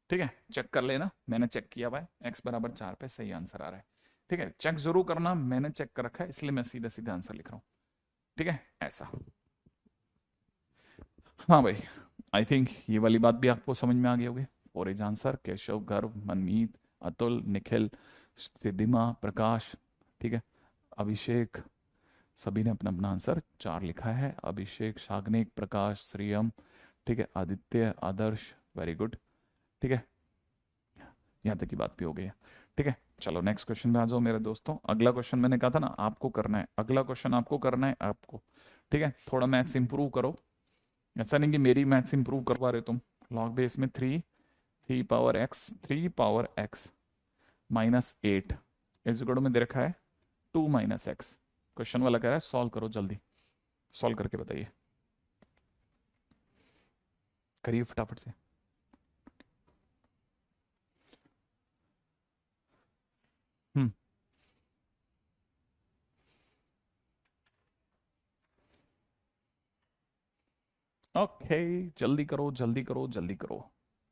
ठीक है, चेक कर लेना, मैंने चेक किया हुआ है, x = 4 पे सही आंसर आ रहा है। ठीक है, चेक जरूर करना, मैंने चेक कर रखा है इसलिए मैं सीधा सीधा आंसर लिख रहा हूँ। ठीक है, ऐसा। हाँ भाई, आई थिंक ये वाली बात भी आपको समझ में आ गई होगी। और एज आंसर केशव, गर्व, मनमीत, अतुल, निखिल, सिद्धिमा, प्रकाश, ठीक है, अभिषेक, सभी ने अपना अपना आंसर 4 लिखा है, अभिषेक, शाग्निक, प्रकाश, श्रियम, ठीक है, आदित्य, आदर्श, वेरी गुड। ठीक है, यहाँ तक की बात भी हो गई है। ठीक है, चलो नेक्स्ट क्वेश्चन में आ जाओ मेरे दोस्तों। अगला क्वेश्चन मैंने कहा था ना आपको करना है, अगला क्वेश्चन आपको करना है आपको। ठीक है, थोड़ा मैथ्स इंप्रूव करो, ऐसा नहीं कि मेरी मैथ्स इंप्रूव करवा रहे तुम। लॉग बेस में 3 - 8 इस गुण में दे रखा है 2 - x, क्वेश्चन वाला कह रहा है सॉल्व करो जल्दी, सॉल्व करके बताइए, करिए फटाफट से। हम्म, ओके, जल्दी करो जल्दी करो जल्दी करो,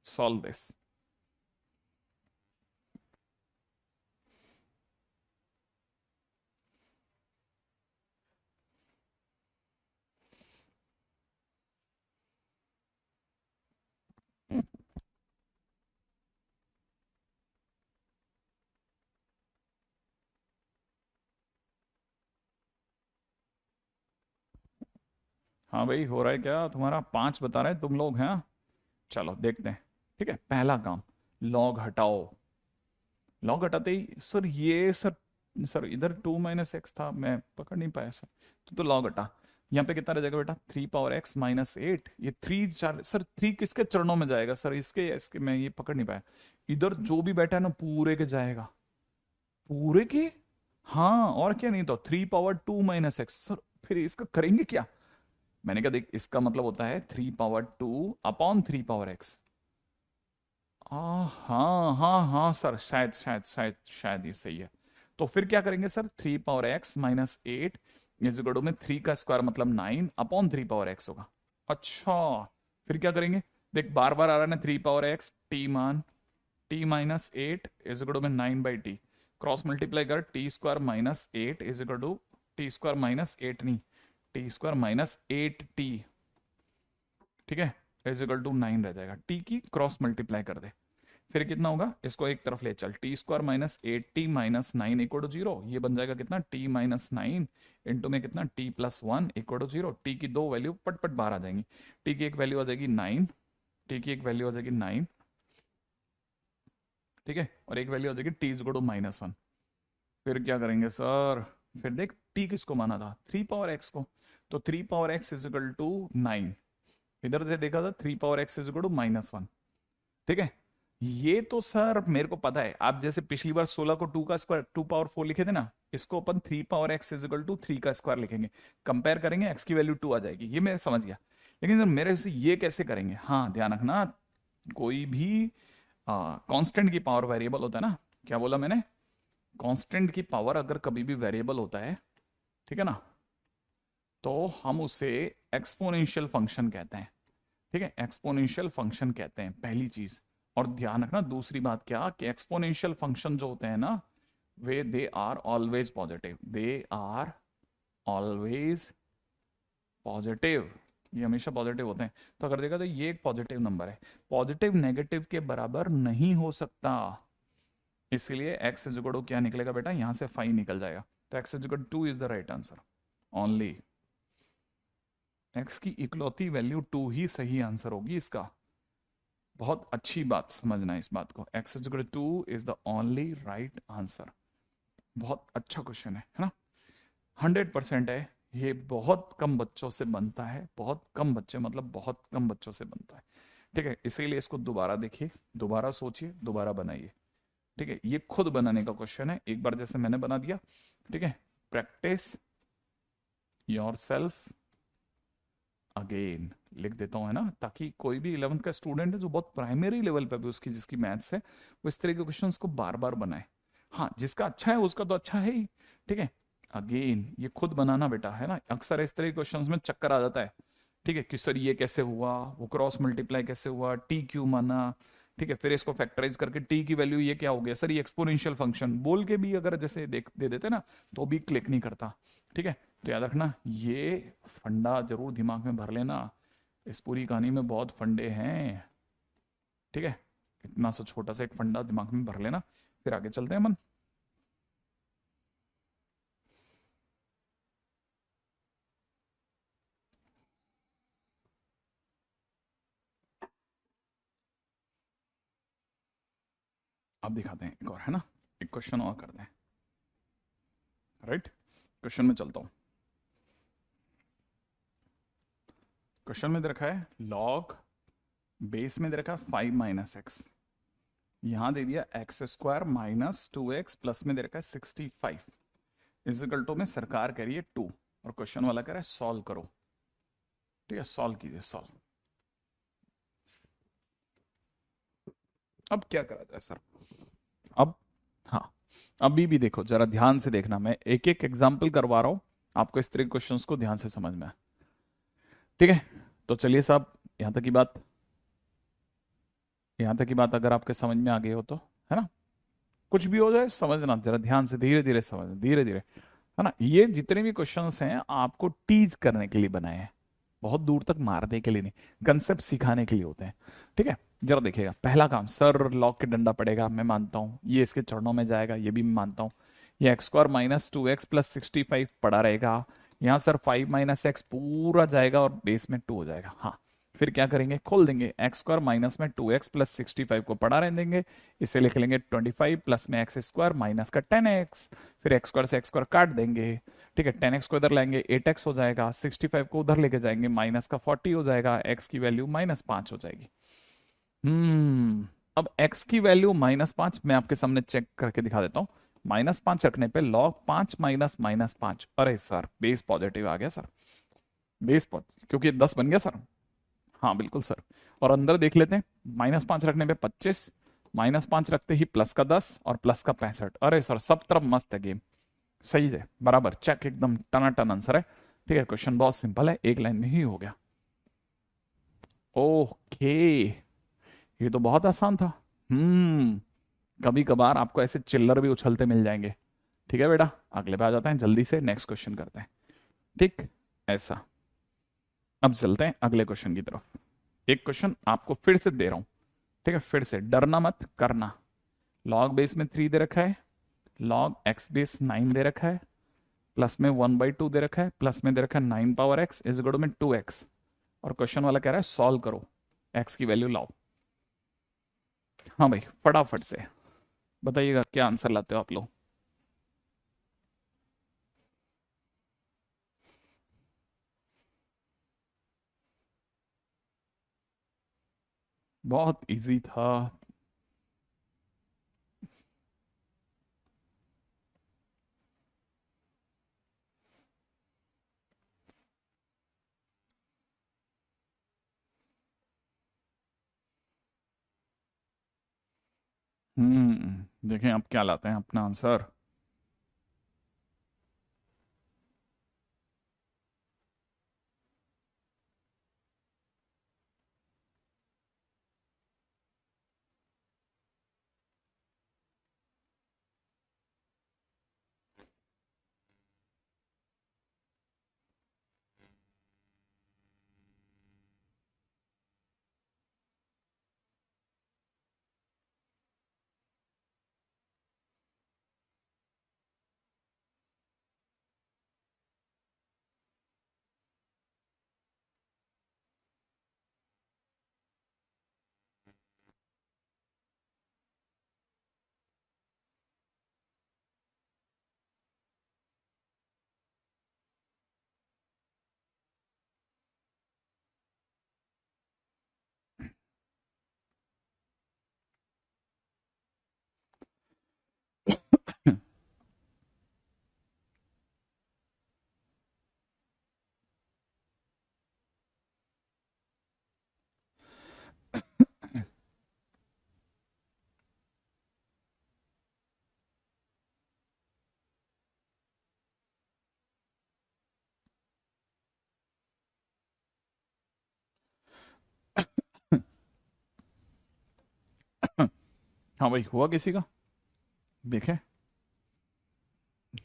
सॉल्व दिस। हाँ भाई, हो रहा है क्या तुम्हारा? 5 बता रहे तुम लोग हैं। चलो देखते हैं। ठीक है, पहला काम, लॉग हटाओ। लॉग हटाते ही सर ये सर, सर इधर 2 - x था, मैं पकड़ नहीं पाया सर। तो लॉग हटा, यहाँ पे कितना रह जाएगा बेटा? 3 - x - 8। ये 3 4 सर, 3 किसके चरणों में जाएगा सर? इसके या इसके? मैं ये पकड़ नहीं पाया। इधर जो भी बैठा है ना पूरे के जाएगा, पूरे के। हाँ और क्या, नहीं तो 3 ^ 2 - x सर। फिर इसका करेंगे क्या? मैंने कहा देख, इसका मतलब होता है 3 ^ 2 / 3 x। हाँ हाँ हाँ सर, शायद शायद शायद शायद ये सही है। तो फिर क्या करेंगे sir? 3 ^ x - 8 is equal to में 3 का स्क्वायर मतलब 9 / 3 x होगा। अच्छा, फिर क्या करेंगे? देख बार बार आ रहा है ना 3 ^ x, टी मान t - 8 इज इक्वल टू में 9/t। क्रॉस मल्टीप्लाई कर, t² - 8 is equal to t² - 8 नहीं, t² - 8t। ठीक है, इज इक्वल टू 9 रह जाएगा। टी की क्रॉस मल्टीप्लाई कर दे, फिर कितना होगा? इसको एक तरफ ले चल, t² - 8t - 9 इक्वल टू 0। ये बन जाएगा कितना? t - 9 इंटू में कितना? t+1 equal to 0। टी की दो वैल्यू पट पट बाहर आ जाएंगी। टी की एक वैल्यू आ जाएगी 9, टी की एक वैल्यू आ जाएगी 9। ठीक है, और एक वैल्यू आ जाएगी t = -1। फिर क्या करेंगे सर? फिर देख, टी किसको माना था? 3 ^ x को। तो 3 ^ x इज इक्वल टू 9। इधर से देखा था 3 ^ x इज इक्वल टू -1। ठीक है, ये तो सर मेरे को पता है। आप जैसे पिछली बार 16 को 2 का स्क्वायर 2 ^ 4 लिखे थे ना, इसको अपन 3 ^ x इज इक्वल टू 3 का स्क्वायर लिखेंगे। कंपेयर करेंगे, x की वैल्यू 2 आ जाएगी, ये मैं समझ गया। लेकिन सर मेरे से ये कैसे करेंगे? हाँ ध्यान रखना, कोई भी कांस्टेंट की पावर वेरिएबल होता है ना। क्या बोला मैंने? कांस्टेंट की पावर अगर कभी भी वेरिएबल होता है, ठीक है ना, तो हम उसे एक्सपोनेंशियल फंक्शन कहते हैं। ठीक है, एक्सपोनेंशियल फंक्शन कहते हैं, पहली चीज। और ध्यान रखना दूसरी बात क्या, कि एक्सपोनेंशियल फंक्शन जो होते हैं ना, वे they are always positive. They are always positive, ये हमेशा पॉजिटिव होते हैं। तो अगर देखा तो ये एक पॉजिटिव नंबर है, पॉजिटिव नेगेटिव के बराबर नहीं हो सकता। इसलिए एक्स इज इक्वल टू क्या निकलेगा बेटा? यहां से 5 निकल जाएगा। तो x is equal to 2 is the right answer. Only x की इकलौती वैल्यू 2 ही सही आंसर होगी इसका। बहुत अच्छी बात, समझना इस बात को। X is equal to 2 is the only right answer. बहुत अच्छा क्वेश्चन है ना? 100% है। ये बहुत कम बच्चों से बनता है, बहुत कम बच्चे, मतलब बहुत कम बच्चों से बनता है। ठीक है, इसीलिए इसको दोबारा देखिए, दोबारा सोचिए, दोबारा बनाइए। ठीक है, ये खुद बनाने का क्वेश्चन है, एक बार जैसे मैंने बना दिया। ठीक है, प्रैक्टिस योर सेल्फ अगेन लिख देता हूं, है ना, ताकि कोई भी 11th का स्टूडेंट है जो बहुत प्राइमरी लेवल पे भी उसकी जिसकी मैथ्स है, वो इस तरह के क्वेश्चंस को बार बार बनाए। हाँ, जिसका अच्छा है उसका तो अच्छा है ही। ठीक है, अगेन ये खुद बनाना बेटा, है ना। अक्सर इस तरह के क्वेश्चंस में चक्कर आ जाता है। ठीक है, कि सर ये कैसे हुआ, वो क्रॉस मल्टीप्लाई कैसे हुआ, टी क्यों माना। ठीक है, फिर इसको फैक्टराइज करके टी की वैल्यू ये क्या हो गया सर, ये एक्सपोनेंशियल फंक्शन बोल के भी अगर जैसे देख दे देते ना, तो भी क्लिक नहीं करता। ठीक है, तो याद रखना, ये फंडा जरूर दिमाग में भर लेना। इस पूरी कहानी में बहुत फंडे हैं। ठीक है, इतना सा छोटा सा एक फंडा दिमाग में भर लेना, फिर आगे चलते हैं मन। अब दिखाते हैं एक और, है ना, एक क्वेश्चन और करते हैं। राइट, क्वेश्चन में चलता हूं। क्वेश्चन में दे रखा है लॉग बेस में दे रखा है 5 - x, यहां दे दिया x² - 2x प्लस में दे रखा है 65 इजिकल टू में सरकार कह रही है 2, और क्वेश्चन वाला कह रहा है सॉल्व करो। ठीक है, सॉल्व कीजिए, सॉल्व। अब क्या करा जाए सर? अब हाँ, अभी भी देखो जरा ध्यान से देखना, मैं एक एक एग्जाम्पल करवा रहा हूं आपको, इस तरह के क्वेश्चंस को ध्यान से समझ में आए। ठीक है, तो चलिए साहब, यहां तक की बात, यहां तक की बात अगर आपके समझ में आ गई हो तो, है ना। कुछ भी हो जाए समझना, जरा ध्यान से, धीरे धीरे समझना, धीरे धीरे, है ना। ये जितने भी क्वेश्चंस हैं आपको टीज करने के लिए बनाए हैं, बहुत दूर तक मारने के लिए नहीं, कंसेप्ट सिखाने के लिए होते हैं। ठीक है, जरा देखिएगा, पहला काम, सर लॉग के डंडा पड़ेगा, मैं मानता हूं, ये इसके चरणों में जाएगा, ये भी मैं मानता हूं। ये x² - 2x + 65 पड़ा रहेगा, यहाँ सर 5 - x पूरा जाएगा और बेस में 2 हो जाएगा। हाँ, फिर क्या करेंगे, खोल देंगे, एक्स स्क्वायर माइनस में 2x प्लस 65 को पड़ा रहने देंगे, इसे लिख लेंगे 25 प्लस में एक्स स्क्वायर माइनस का 10x, फिर एक्स स्क्वायर से एक्स स्क्वायर काट देंगे, ठीक है, 10x को इधर लाएंगे 8x हो जाएगा, 65 को उधर लेके जाएंगे माइनस का 40 हो जाएगा, x की वैल्यू -5 हो जाएगी। अब x की वैल्यू -5 मैं आपके सामने चेक करके दिखा देता हूँ। -5 रखने पे log 5 माइनस -5, अरे सर बेस पॉजिटिव आ गया सर, बेस पॉजिटिव क्योंकि 10 बन गया सर। हाँ बिल्कुल सर। और अंदर देख लेते हैं, -5 रखने पे 25, -5 रखते ही प्लस का 10 और प्लस का 65, अरे सर सब तरफ मस्त है गेम, सही है, बराबर चेक, एकदम टनाटन आंसर है। ठीक है, क्वेश्चन बहुत सिंपल है, एक लाइन में ही हो गया। ओके, ये तो बहुत आसान था। कभी कभार आपको ऐसे चिल्लर भी उछलते मिल जाएंगे। ठीक है बेटा, अगले पे आ जाते हैं, जल्दी से नेक्स्ट क्वेश्चन करते हैं। ठीक, ऐसा। अब चलते हैं अगले क्वेश्चन की तरफ। एक क्वेश्चन आपको फिर से दे रहा हूं, ठीक है, फिर से डरना मत करना। लॉग बेस में 3 दे रखा है, लॉग एक्स बेस 9 दे रखा है, प्लस में 1/2 दे रखा है, प्लस में दे रखा है 9 पावर एक्स इज इक्वल में 2x, और क्वेश्चन वाला कह रहा है सॉल्व करो, एक्स की वैल्यू लाओ। हाँ भाई, फटाफट से बताइएगा क्या आंसर लाते हो आप लोग। बहुत इजी था। देखें आप क्या लाते हैं अपना आंसर। हाँ भाई, हुआ किसी का, देखें।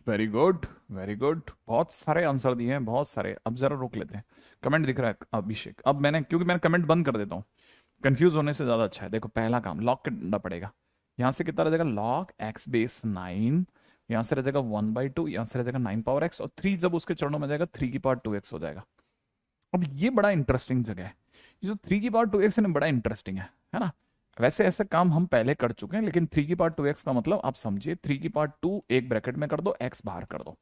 वेरी गुड, वेरी गुड, बहुत सारे आंसर दिए हैं, बहुत सारे। अब जरा रोक लेते हैं, कमेंट दिख रहा है अभिषेक, अब मैंने, क्योंकि मैंने कमेंट बंद कर देता हूँ, कंफ्यूज होने से ज्यादा अच्छा है। देखो पहला काम, लॉग के डंडा पड़ेगा, यहाँ से कितना रह जाएगा, लॉग एक्स बेस 9, यहाँ से रह जाएगा 1/2, यहाँ से रह जाएगा 9 पावर एक्स, और 3 जब उसके चरणों में जाएगा 3 की पावर 2x हो जाएगा। अब ये बड़ा इंटरेस्टिंग जगह है, ये जो 3 की पावर 2x है ना, बड़ा इंटरेस्टिंग है ना। वैसे ऐसे काम हम पहले कर चुके हैं, लेकिन 3 की पावर 2x का मतलब आप समझिए, 3 की पावर 2 एक ब्रैकेट में कर दो, x बाहर कर दो।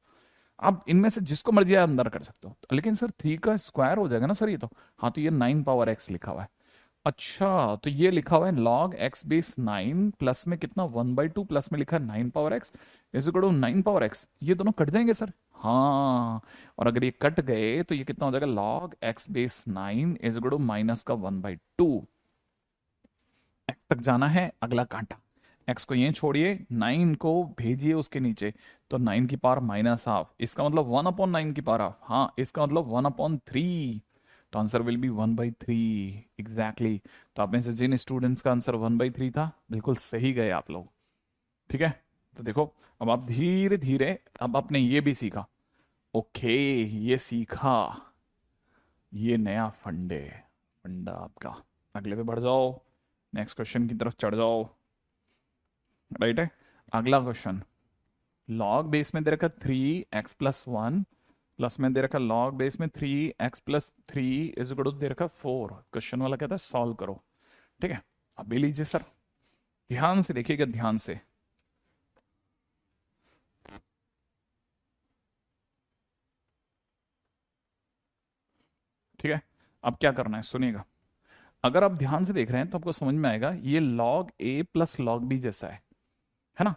आप इनमें से जिसको मर्जी आप अंदर कर सकते हो, लेकिन सर 3 का स्क्वायर हो जाएगा ना सर ये तो। हाँ, तो ये 9 पावर एक्स लिखा हुआ है। अच्छा, तो ये लिखा हुआ है लॉग एक्स बेस 9 प्लस में कितना 1/2 प्लस में लिखा है 9 power x is equal to 9 power x, ये दोनों कट जाएंगे सर। हाँ, और अगर ये कट गए तो ये कितना हो जाएगा, log x base 9 is equal to minus का 1/2। एक्स तक जाना है, अगला कांटा, एक्स को यहीं छोड़िए, 9 को भेजिए उसके नीचे, तो 9 की पावर -हाफ, इसका मतलब 1/9 की पावर हाफ, हाँ इसका मतलब 1/3, तो आंसर विल बी 1/3 एग्जैक्टली। तो आप में से जिन स्टूडेंट्स का आंसर 1/3 था, बिल्कुल सही गए आप लोग। ठीक है, तो देखो, अब आप धीरे धीरे, अब आपने ये भी सीखा, ओके, ये सीखा, ये नया फंडा आपका। अगले पे बढ़ जाओ, नेक्स्ट क्वेश्चन की तरफ चढ़ जाओ। राइट है, अगला क्वेश्चन, लॉग बेस में दे रखा 3x + 1 प्लस में दे रखा लॉग बेस में 3x+3 इज इक्वल टू दे रखा 4। क्वेश्चन वाला कहता है सॉल्व करो। ठीक है, अभी लीजिए सर, ध्यान से देखिएगा, ध्यान से। ठीक है, अब क्या करना है सुनिएगा। अगर आप ध्यान से देख रहे हैं तो आपको समझ में आएगा ये लॉग ए प्लस लॉग बी जैसा है ना।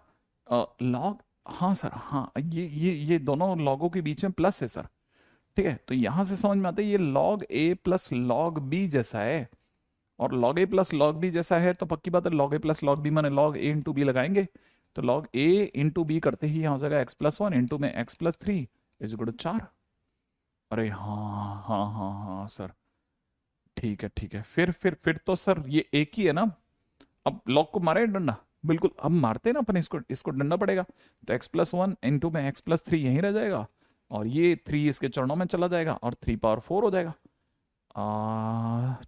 लॉग, हाँ सर, हाँ, ये दोनों लॉगों के बीच में प्लस है सर। ठीक है, तो यहां से समझ में आता है ये लॉग ए प्लस लॉग बी जैसा है। और log a plus log b जैसा है तो पक्की बात है log a plus log b माने log a इंटू बी लगाएंगे। तो log a इंटू बी करते ही यहाँ हो जाएगा x+1 इंटू में x+3 इज इक्वल टू 4। अरे हाँ हाँ हाँ हाँ सर, ठीक है ठीक है, फिर तो सर ये एक ही है ना। अब log को मारे डंडा, बिल्कुल अब मारते हैं ना अपन, इसको इसको डंडा पड़ेगा। तो x+1 इंटू में x+3 यहीं रह जाएगा, और ये 3 इसके चरणों में चला जाएगा, और 3 पावर 4 हो जाएगा।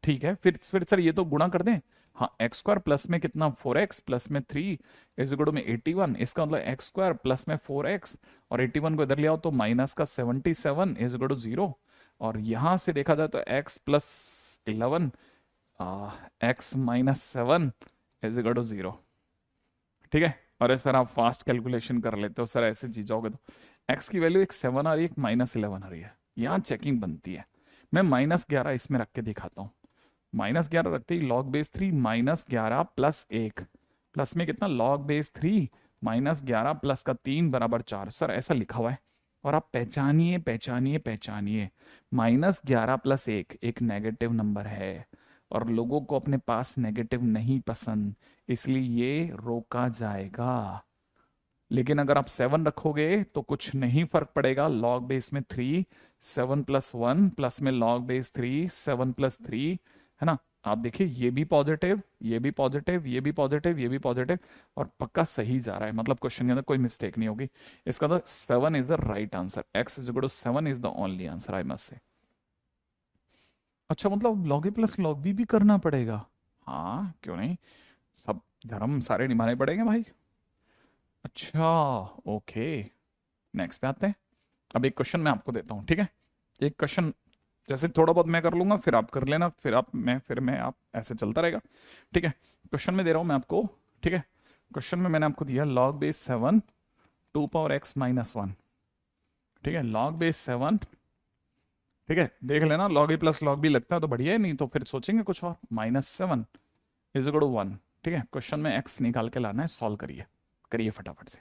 ठीक है, फिर सर ये तो गुणा कर दें। हाँ, एक्स स्क्वायर प्लस में कितना 4x प्लस में 3 इज इक्वल टू में 81। इसका मतलब एक्स स्क्वायर प्लस में 4x, और 81 को इधर ले आओ तो माइनस का 77 इज इक्वल टू 0। और यहां से देखा जाए तो x+11 x-7 is equal to 0। ठीक है, अरे सर आप फास्ट कैलकुलेशन कर लेते हो सर, ऐसे जी जाओगे तो x की वैल्यू एक 7 आ रही है, एक -11 आ रही है, यहाँ चेकिंग बनती है। मैं -11 इसमें रख के दिखाता हूँ। -11 रखते ही लॉग बेस 3 -11 प्लस 1, प्लस में कितना लॉग बेस 3 -11 प्लस का 3 बराबर 4। सर ऐसा लिखा हुआ है, और आप पहचानिए पहचानिए पहचानिए, -11 प्लस 1 एक नेगेटिव नंबर है, और लोगों को अपने पास नेगेटिव नहीं पसंद, इसलिए ये रोका जाएगा। लेकिन अगर आप 7 रखोगे तो कुछ नहीं फर्क पड़ेगा, लॉग बेस में 3 7+1 प्लस में लॉग बेस 3 7+3, है ना। आप देखिए ये भी पॉजिटिव, ये भी पॉजिटिव, ये भी पॉजिटिव, ये भी पॉजिटिव, और पक्का सही जा रहा है, मतलब क्वेश्चन के अंदर कोई मिस्टेक नहीं होगी। इसका तो 7 is the right answer, x is equal to 7 is the only answer, I must say. अच्छा, मतलब लॉग ए प्लस लॉग बी भी करना पड़ेगा? हाँ क्यों नहीं, सब धर्म सारे निभाने पड़ेंगे भाई। अच्छा, ओके, नेक्स्ट पे आते हैं। अब एक क्वेश्चन मैं आपको देता हूँ, ठीक है। एक क्वेश्चन जैसे थोड़ा बहुत मैं कर लूंगा, फिर आप कर लेना, फिर मैं आप, ऐसे चलता रहेगा। ठीक है, क्वेश्चन में दे रहा हूँ मैं आपको। ठीक है, क्वेश्चन में मैंने आपको दिया लॉग बेस 7 2 पावर x-1। ठीक है, लॉग बेस 7। ठीक है, देख लेना, लॉग ए प्लस लॉग बी लगता है तो बढ़िया है, नहीं तो फिर सोचेंगे कुछ और। -7 इज इक्वल टू 1। ठीक है, क्वेश्चन में x निकाल के लाना है, सॉल्व करिए, करिए फटाफट से।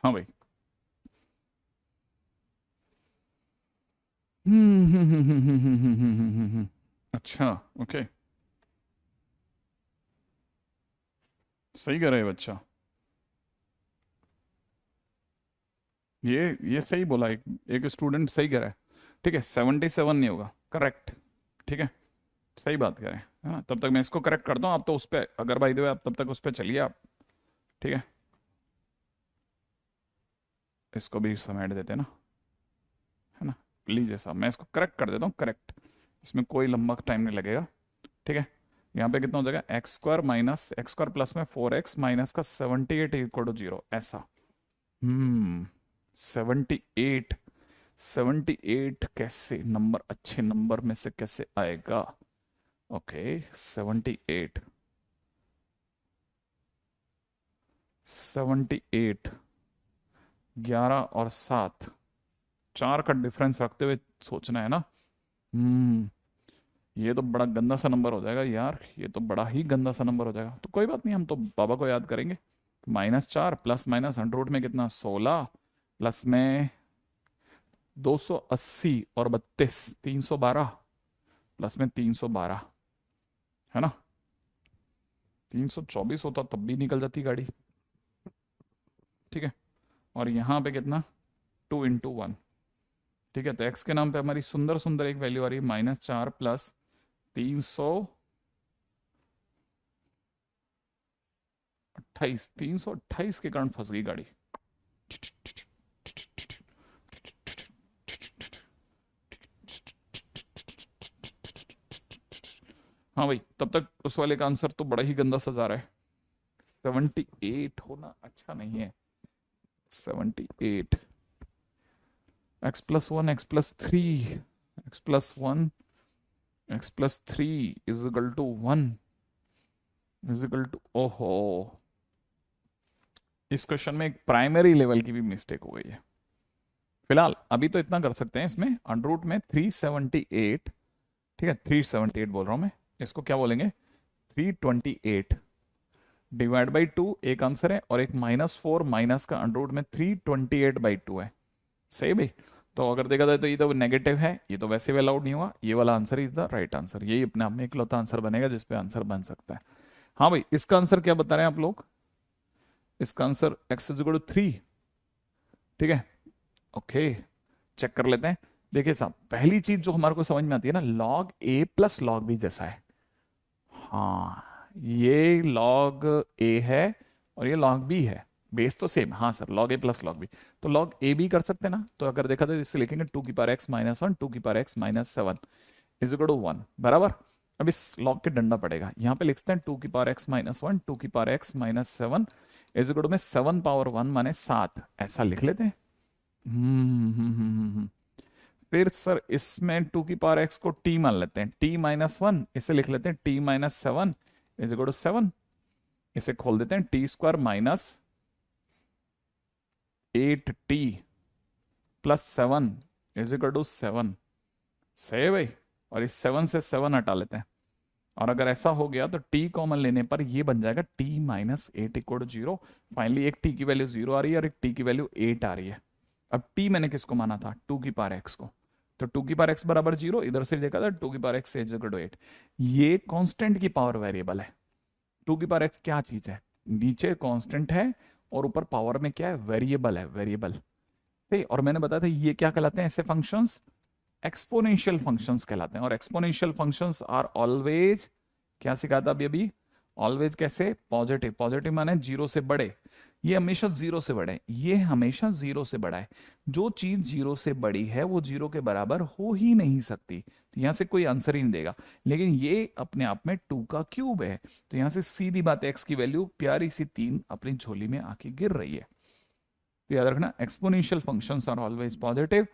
हाँ भाई। अच्छा, ओके, सही कर रहे हैं बच्चा, ये सही बोला, एक स्टूडेंट सही कह रहा है। ठीक है, 77 नहीं होगा, करेक्ट। ठीक है, सही बात करें। हाँ, तब तक मैं इसको करेक्ट करता हूँ, आप तो उस पर, अगर भाई दे आप तब तक उस पर चलिए आप। ठीक है, इसको भी समेट देते हैं ना, है ना। लीजिए साहब, मैं इसको करेक्ट कर देता हूँ, करेक्ट, इसमें कोई लंबा टाइम नहीं लगेगा। ठीक है, यहाँ पे कितना हो जाएगा, x² प्लस में 4x माइनस का 78 इक्वल टू 0, ऐसा। 78, 78 कैसे नंबर, अच्छे नंबर में से कैसे आएगा? ओके, 78, 78, 11 और 7, 4 का डिफरेंस रखते हुए सोचना है ना। हम्म ये तो बड़ा गंदा सा नंबर हो जाएगा यार, ये तो बड़ा ही गंदा सा नंबर हो जाएगा, तो कोई बात नहीं, हम तो बाबा को याद करेंगे। -4 प्लस माइनस अंडर रूट में कितना 16, प्लस में 280 और 32 312, प्लस में 312, है ना। 324 होता तब भी निकल जाती गाड़ी। ठीक है, और यहाँ पे कितना, 2 × 1। ठीक है, तो x के नाम पे हमारी सुंदर सुंदर एक वैल्यू आ रही है -4 प्लस 328 के कारण फंस गई गाड़ी। हाँ भाई, तब तक उस वाले का आंसर तो बड़ा ही गंदा सजा रहा है। 78 होना अच्छा नहीं है। 78, x+1 x+3 x+1 x+3 = 1 ओहो, इस क्वेश्चन में एक प्राइमरी लेवल की भी मिस्टेक हो गई है। फिलहाल अभी तो इतना कर सकते हैं, इसमें अंडर रूट में 378, ठीक है 378 बोल रहा हूं मैं, इसको क्या बोलेंगे 328 डिवाइड बाई 2 एक आंसर है, और एक -4 माइनस का अंडर रूट में 328/2 है। सही भाई, तो अगर देखा जाए तो ये तो नेगेटिव है, ये तो वैसे भी अलाउड नहीं हुआ, ये वाला answer is the right answer. यही अपने आप में इकलौता आंसर बनेगा जिसपे आंसर बन सकता है। हाँ भाई, इसका आंसर क्या बता रहे हैं आप लोग, इसका आंसर x = 3। ठीक है, ओके, चेक कर लेते हैं। देखिए साहब, पहली चीज जो हमारे को समझ में आती है ना, log a + log b जैसा है। हाँ, ये log a है और ये log b है, बेस तो सेम। हाँ sir, log a + log b, तो log a b कर सकते हैं ना, तो अगर देखा जाए इससे लिखेंगे 2⁻x-1 2⁻x-7 = 1 बराबर। अब इस log के डंडा पड़ेगा, यहाँ पे लिखते हैं 2⁻x-1 2⁻x-7 में 7 पावर 1 माने 7, ऐसा लिख लेते हैं। फिर सर इसमें 2⁻x को t मान लेते हैं, t-1 इसे लिख लेते हैं t-7 = 7। इसे खोल देते हैं, t² - 8t + 7 = 7। सही है भाई, और इस 7 से 7 हटा लेते हैं, और अगर ऐसा हो गया तो t कॉमन लेने पर ये बन जाएगा t-8 = 0। फाइनली एक t की वैल्यू 0 आ रही है और एक t की वैल्यू 8 आ रही है। अब t मैंने किसको माना था, 2⁻x को, तो 2⁻x = 0, इधर से देखा था 2⁻x = 8। ये कांस्टेंट की पावर वेरिएबल है। 2⁻x क्या चीज है, नीचे कांस्टेंट है और ऊपर पावर में क्या है, वेरिएबल है, वेरिएबल। सही, और मैंने बताया था ये क्या कहलाते हैं, ऐसे फंक्शंस एक्सपोनेंशियल फंक्शंस कहलाते हैं। और एक्सपोनेंशियल फंक्शंस आर ऑलवेज, क्या सिखाया था अभी अभी, ऑलवेज कैसे, पॉजिटिव। पॉजिटिव माने 0 से बड़े, ये हमेशा 0 से बड़ा है, ये हमेशा 0 से बड़ा है। जो चीज 0 से बड़ी है वो 0 के बराबर हो ही नहीं सकती, तो यहां से कोई आंसर ही नहीं देगा। लेकिन ये अपने आप में 2 का क्यूब है, तो यहां से सीधी बात है, x की वैल्यू प्यारी सी 3 अपनी झोली में आके गिर रही है। तो याद रखना, exponential functions are always positive,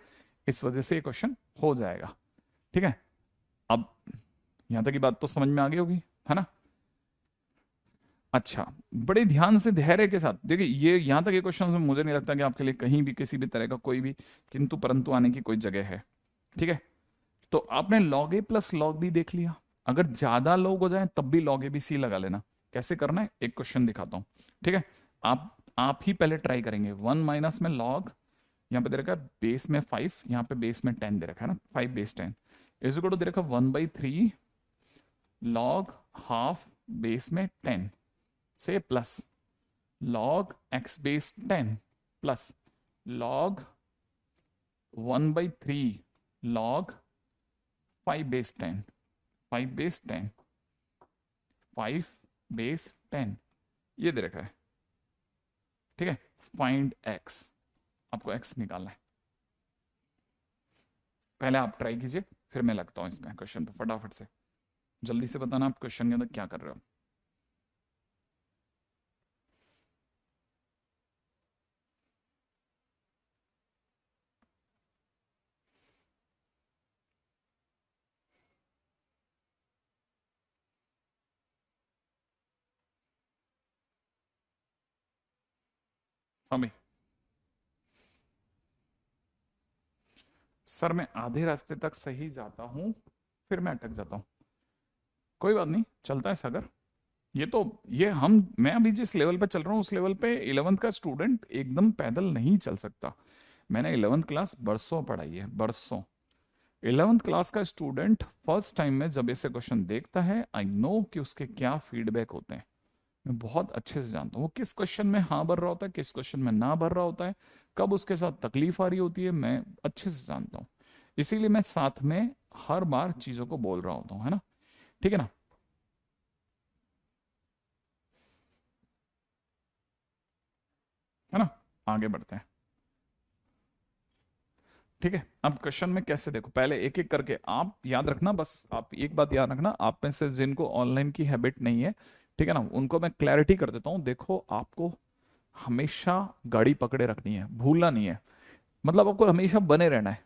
इस वजह से ये क्वेश्चन हो जाएगा। ठीक है, अब यहां तक की बात तो समझ में आ गई होगी, है ना। अच्छा, बड़े ध्यान से धैर्य के साथ देखिए, ये यहां तक ये क्वेश्चन में मुझे नहीं लगता कि आपके लिए कहीं भी किसी भी तरह का कोई भी किंतु परंतु आने की कोई जगह है। ठीक है, तो आपने log a + log b देख लिया, अगर ज्यादा लोग हो जाए तब भी log a b c लगा लेना। कैसे करना है, एक क्वेश्चन दिखाता हूं। ठीक है, आप ही पहले ट्राई करेंगे। 1 माइनस में log, यहाँ पे दे रखा है बेस में 5, यहाँ पे बेस में 10 दे रखा है ना, 5 बेस 10 दे रखा 1/3 log हाफ बेस में 10 से plus log x base 10 plus log 1/3 log 5 base 10 5 base 10 5 base 10 ये दे रखा है। ठीक है, फाइंड x, आपको x निकालना है। पहले आप ट्राई कीजिए, फिर मैं लगता हूं इसमें क्वेश्चन पे। फटाफट से जल्दी से बताना आप क्वेश्चन के अंदर क्या कर रहे हो। हाँ भाई, सर मैं आधे रास्ते तक सही जाता हूं, फिर मैं अटक जाता हूं। कोई बात नहीं, चलता है सागर। ये तो, ये हम, मैं अभी जिस लेवल पे चल रहा हूँ उस लेवल पे 11th का स्टूडेंट एकदम पैदल नहीं चल सकता। मैंने 11th क्लास बरसों पढ़ाई है, बरसों। 11th क्लास का स्टूडेंट फर्स्ट टाइम में जब ऐसे क्वेश्चन देखता है, आई नो कि उसके क्या फीडबैक होते हैं। मैं बहुत अच्छे से जानता हूँ वो किस क्वेश्चन में हाँ भर रहा होता है, किस क्वेश्चन में ना भर रहा होता है, कब उसके साथ तकलीफ आ रही होती है, मैं अच्छे से जानता हूँ। इसीलिए मैं साथ में हर बार चीजों को बोल रहा होता हूँ, है ना। ठीक है ना। है ना। आगे बढ़ते हैं। ठीक है, अब क्वेश्चन में कैसे देखो, पहले एक एक करके आप याद रखना, बस आप एक बात याद रखना, आप में से जिनको ऑनलाइन की हैबिट नहीं है, ठीक है ना, उनको मैं क्लैरिटी कर देता हूँ। देखो आपको हमेशा गाड़ी पकड़े रखनी है, भूलना नहीं है। मतलब आपको हमेशा बने रहना है,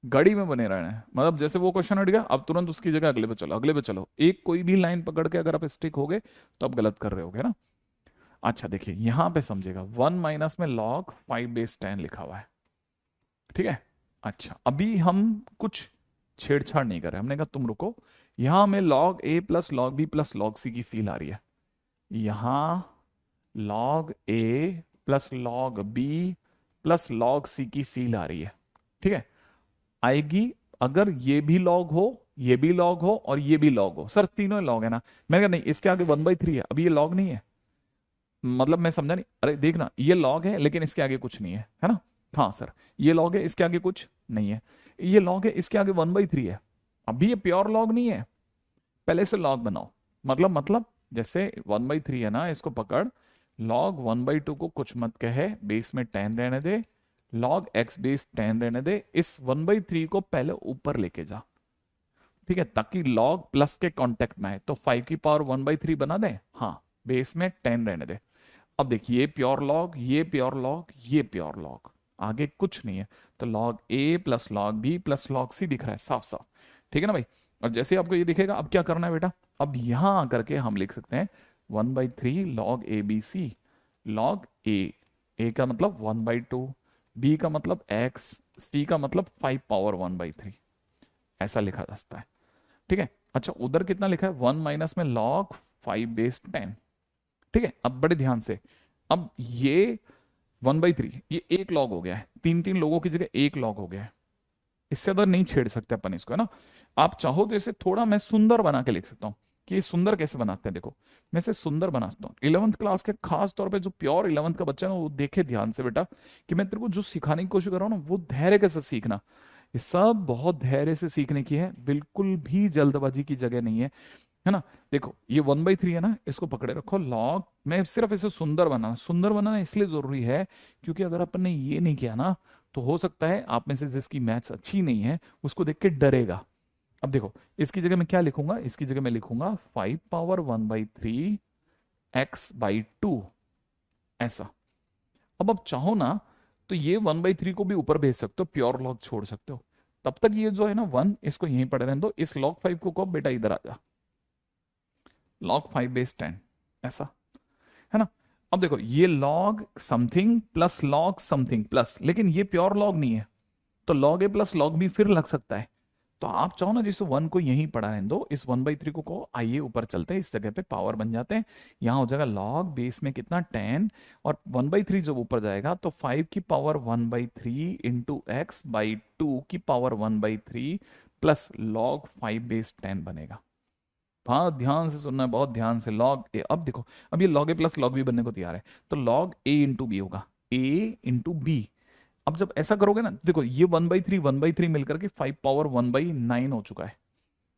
गाड़ी में बने रहना है। मतलब जैसे वो क्वेश्चन हट गया, अब तुरंत उसकी जगह अगले पे चलो, अगले पे चलो, एक कोई भी लाइन पकड़ के अगर आप स्टिक हो गए तो आप गलत कर रहे होगे ना। अच्छा देखिए यहां पे समझेगा, 1 माइनस में log 5/10 लिखा हुआ है। ठीक है। अच्छा अभी हम कुछ छेड़छाड़ नहीं कर रहे, हमने कहा तुम रुको, यहां में log a plus log b plus log c की फील आ रही है। यहां log a plus log b plus log c की फील आ रही है। ठीक है, आएगी अगर ये भी लॉग हो, ये भी लॉग हो और ये भी लॉग हो। सर तीनों लॉग है ना, मैंने कहा नहीं, इसके आगे 1/3 है, अभी ये लॉग नहीं है। मतलब मैं समझा नहीं, अरे देखना ये लॉग है लेकिन इसके आगे कुछ नहीं है ना। हाँ सर, ये लॉग है इसके आगे कुछ नहीं है, ये लॉग है इसके आगे 1/3 है। अभी ये प्योर लॉग नहीं है, पहले से लॉग बनाओ। मतलब जैसे 1/3 है ना, इसको पकड़, लॉग 1/2 को कुछ मत कहे, बेस में 10 रहने दे, लॉग एक्स बेस 10 रहने दे, इस 1/3 को पहले ऊपर लेके जा। ठीक है, ताकि लॉग प्लस के कांटेक्ट में आए, तो 5 की पावर 1/3 बना दे, हाँ, बेस में 10 रहने दे। अब देखिए ये प्योर लॉग, ये प्योर लॉग, ये प्योर लॉग, आगे कुछ नहीं है। तो लॉग ए plus log B plus log C दिख रहा है साफ साफ। ठीक है ना भाई। और जैसे ही आपको ये दिखेगा, अब क्या करना है बेटा, अब यहां आकर के हम लिख सकते हैं 1/3 log A B C, log A का मतलब 1/2, बी का मतलब एक्स, सी का मतलब 5 पावर 1/3, ऐसा लिखा जा सकता है। ठीक है। अच्छा उधर कितना लिखा है, 1 माइनस में log 5/10। ठीक है, अब बड़े ध्यान से, अब ये 1/3 ये एक लॉग हो गया है, तीन तीन लोगों की जगह एक लॉग हो गया है, इससे अदर नहीं छेड़ सकते अपन इसको, है ना। आप चाहो तो इसे थोड़ा मैं सुंदर बना के लिख सकता हूँ, कि ये सुंदर कैसे बनाते हैं, देखो मैं इसे सुंदर बना सकता हूँ। 11th क्लास के खास तौर पे जो प्योर 11th का बच्चा है ना, वो देखे ध्यान से बेटा, कि मैं तेरे को जो सिखाने की कोशिश कर रहा हूँ ना, वो धैर्य के साथ सीखना। ये सब बहुत धैर्य से सीखने की है, बिल्कुल भी जल्दबाजी की जगह नहीं है ना। देखो ये 1/3 है ना, इसको पकड़े रखो, लॉग मैं सिर्फ इसे सुंदर बनाना इसलिए जरूरी है, क्योंकि अगर अपन ने ये नहीं किया ना, तो हो सकता है आप में से जिसकी मैथ्स अच्छी नहीं है उसको देख के डरेगा। अब देखो इसकी जगह मैं क्या लिखूंगा, इसकी जगह मैं लिखूंगा 5 पावर 1/3 x/2, ऐसा। अब आप चाहो ना तो ये 1/3 को भी ऊपर भेज सकते हो, प्योर लॉग छोड़ सकते हो। तब तक ये जो है ना 1, इसको यहीं पड़े रहने दो, इस log 5 को कहो बेटा इधर आ जा, log 5/10, ऐसा, है ना। अब देखो ये log something plus log something plus, लेकिन ये प्योर log नहीं है, तो log a plus log b फिर लग सकता है। तो आप चाहो ना जिस 1 को यहीं पड़ा रहने दो, इस 1/3 को कहो आइए ऊपर चलते हैं, इस जगह पे पावर बन जाते हैं। यहाँ हो जाएगा log बेस में कितना 10, और 1/3 जब ऊपर जाएगा तो 5 की पावर 1/3 इंटू x/2 की पावर 1/3 प्लस log 5/10 बनेगा। हाँ ध्यान से सुनना है, बहुत ध्यान से, लॉग ए, अब देखो अब ये लॉग ए प्लस लॉग बी बनने को तैयार है, तो लॉग ए इंटू बी होगा, ए इंटू बी। अब जब ऐसा करोगे ना, देखो ये 1/3 मिलकर के 5 पावर 1/9 हो चुका है।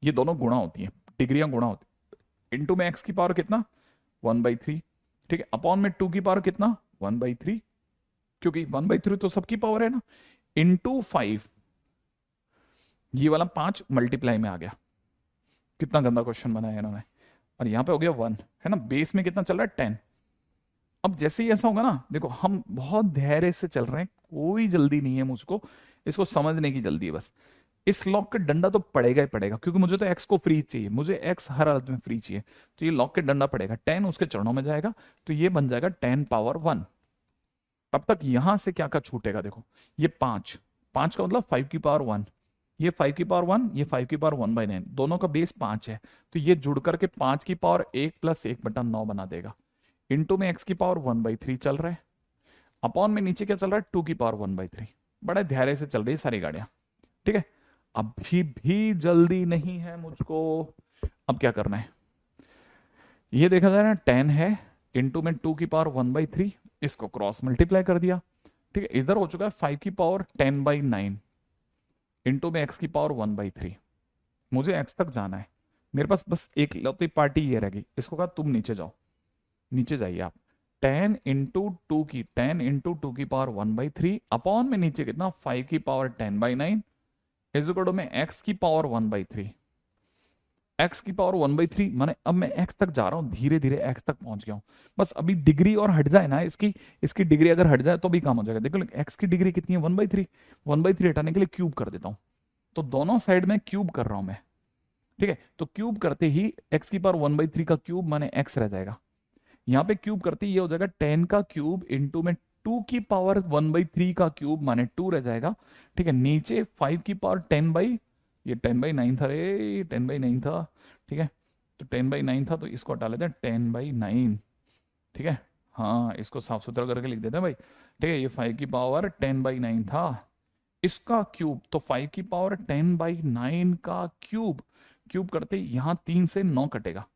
ये दोनों गुणा होती हैं, डिग्रियां गुणा होती हैं। इंटू में एक्स की पावर कितना, 1/3। ठीक है, अपॉन में 2 की पावर कितना, 1/3, क्योंकि 1/3 तो सबकी पावर है ना, इंटू 5, ये वाला 5 मल्टीप्लाई में आ गया। कितना गंदा क्वेश्चन बनाया इन्होंने। और यहाँ पे हो गया 1, है ना, बेस में कितना चल रहा है 10। अब जैसे ही ऐसा होगा ना, देखो हम बहुत धैर्य से चल रहे हैं, कोई जल्दी नहीं है मुझको, इसको समझने की जल्दी है बस। इस लॉक का डंडा तो पड़ेगा ही पड़ेगा, क्योंकि मुझे तो एक्स को फ्री चाहिए, मुझे एक्स हर हालत में फ्री चाहिए। तो ये लॉक के डंडा पड़ेगा, 10 उसके चरणों में जाएगा, तो ये बन जाएगा 10 पावर 1। तब तक यहां से क्या क्या छूटेगा, देखो ये 5, 5 का मतलब 5 की पावर 1, ये 5 की पावर 1, ये 5 की पावर 1/9, दोनों का बेस 5 है, तो ये जुड़ करके 5 की पावर 1 प्लस 1/9 बना देगा। इंटू में एक्स की पावर 1/3 चल रहा है, अपॉन में नीचे क्या चल रहा है, 2 की पावर 1/3। बड़े धैर्य से चल रही है सारी गाड़ियां। ठीक है, अभी भी जल्दी नहीं है मुझको। अब क्या करना है, ये देखा जाए ना, 10 है, इंटू में 2 की पावर 1/3, इसको क्रॉस मल्टीप्लाई कर दिया। ठीक है, इधर हो चुका है 5 की पावर 10/9, इंटू में x की पावर 1/3। मुझे x तक जाना है, मेरे पास बस एक लौती पार्टी ये रहेगी, इसको कहा तुम नीचे जाओ, नीचे जाइए आप। 10 इंटू टू की पावर 1/3 अपॉन में नीचे कितना, 5 की पावर 10/9 इज इक्वल टू में x की पावर 1/3। x की पावर 1/3 माने अब मैं x तक जा रहा हूं, धीरे धीरे x तक पहुंच गया हूं। बस अभी डिग्री और हट जाए ना इसकी, इसकी डिग्री अगर हट जाए तो भी काम हो जाएगा। देखो x की डिग्री कितनी है, 1/3। 1/3 हटाने के लिए क्यूब कर देता हूं, तो दोनों साइड में क्यूब कर रहा हूं मैं। ठीक है, तो क्यूब करते ही x की पावर 1/3 का क्यूब माने x रह जाएगा। यहाँ पे क्यूब करते ही ये हो जाएगा 10 का क्यूब इंटू में 2 की पावर 1/3 का क्यूब माने 2 रह जाएगा। ठीक है, नीचे 5 की पावर 10 बाई, ये 10/9 था रे, 10/9 था। ठीक है, तो 10/9 था, तो इसको हटा लेते हैं 10/9। ठीक है, हाँ इसको साफ सुथरा करके लिख देते हैं भाई। ठीक है, ये 5 की पावर 10/9 था, इसका क्यूब, तो 5 की पावर 10/9 का क्यूब, क्यूब करते यहाँ 3 से 9 कटेगा।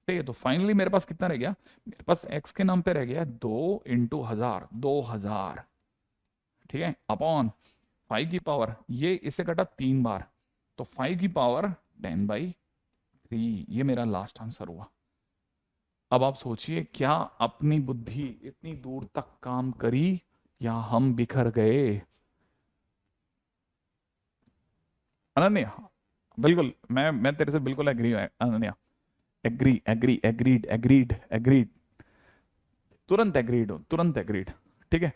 ठीक है, तो फाइनली मेरे पास कितना रह गया, मेरे पास x के नाम पे रह गया 2 × 1000, 2000। ठीक है, अपॉन 5 की पावर, ये इससे कटा 3 बार, तो 5 की पावर 10/3, ये मेरा लास्ट आंसर हुआ। अब आप सोचिए, क्या अपनी बुद्धि इतनी दूर तक काम करी या हम बिखर गए। अनन्या, बिल्कुल मैं तेरे से बिल्कुल एग्री हूं Ananya. Agree agree agreed agreed agreed, तुरंत एग्रीड हो, तुरंत एग्रीड। ठीक है,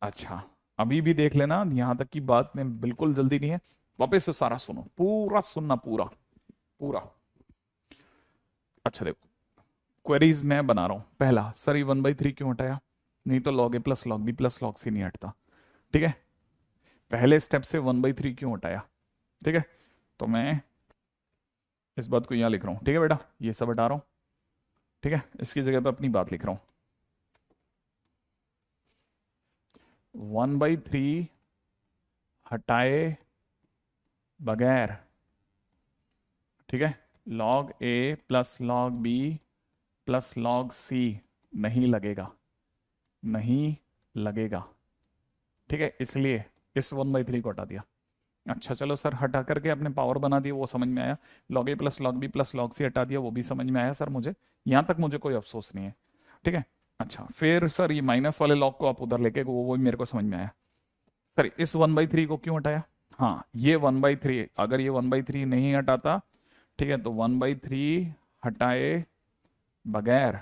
अच्छा अभी भी देख लेना, यहां तक की बात में बिल्कुल जल्दी नहीं है, वापस से सारा सुनो, पूरा सुनना, पूरा पूरा। अच्छा देखो, क्वेरीज मैं बना रहा हूं। पहला, सर ये 1/3 क्यों हटाया, नहीं तो log a plus log b plus log c नहीं हटता। ठीक है, पहले स्टेप से 1/3 क्यों हटाया। ठीक है, तो मैं इस बात को यहां लिख रहा हूं। ठीक है बेटा, ये सब हटा रहा हूं। ठीक है, इसकी जगह पे अपनी बात लिख रहा हूं। 1/3 हटाए बगैर, ठीक है, log a plus log b plus log c नहीं लगेगा, नहीं लगेगा। ठीक है, इसलिए इस 1/3 को हटा दिया। अच्छा चलो सर, हटा करके अपने पावर बना दिए, वो समझ में आया। log a plus log b plus log c हटा दिया, वो भी समझ में आया सर मुझे, यहां तक मुझे कोई अफसोस नहीं है। ठीक है, अच्छा फिर सर ये माइनस वाले log को आप उधर लेके, वो भी मेरे को समझ में आया। सर इस 1/3 को क्यों हटाया, हाँ ये 1/3, अगर ये 1/3 नहीं हटाता, ठीक है, तो 1/3 हटाए बगैर,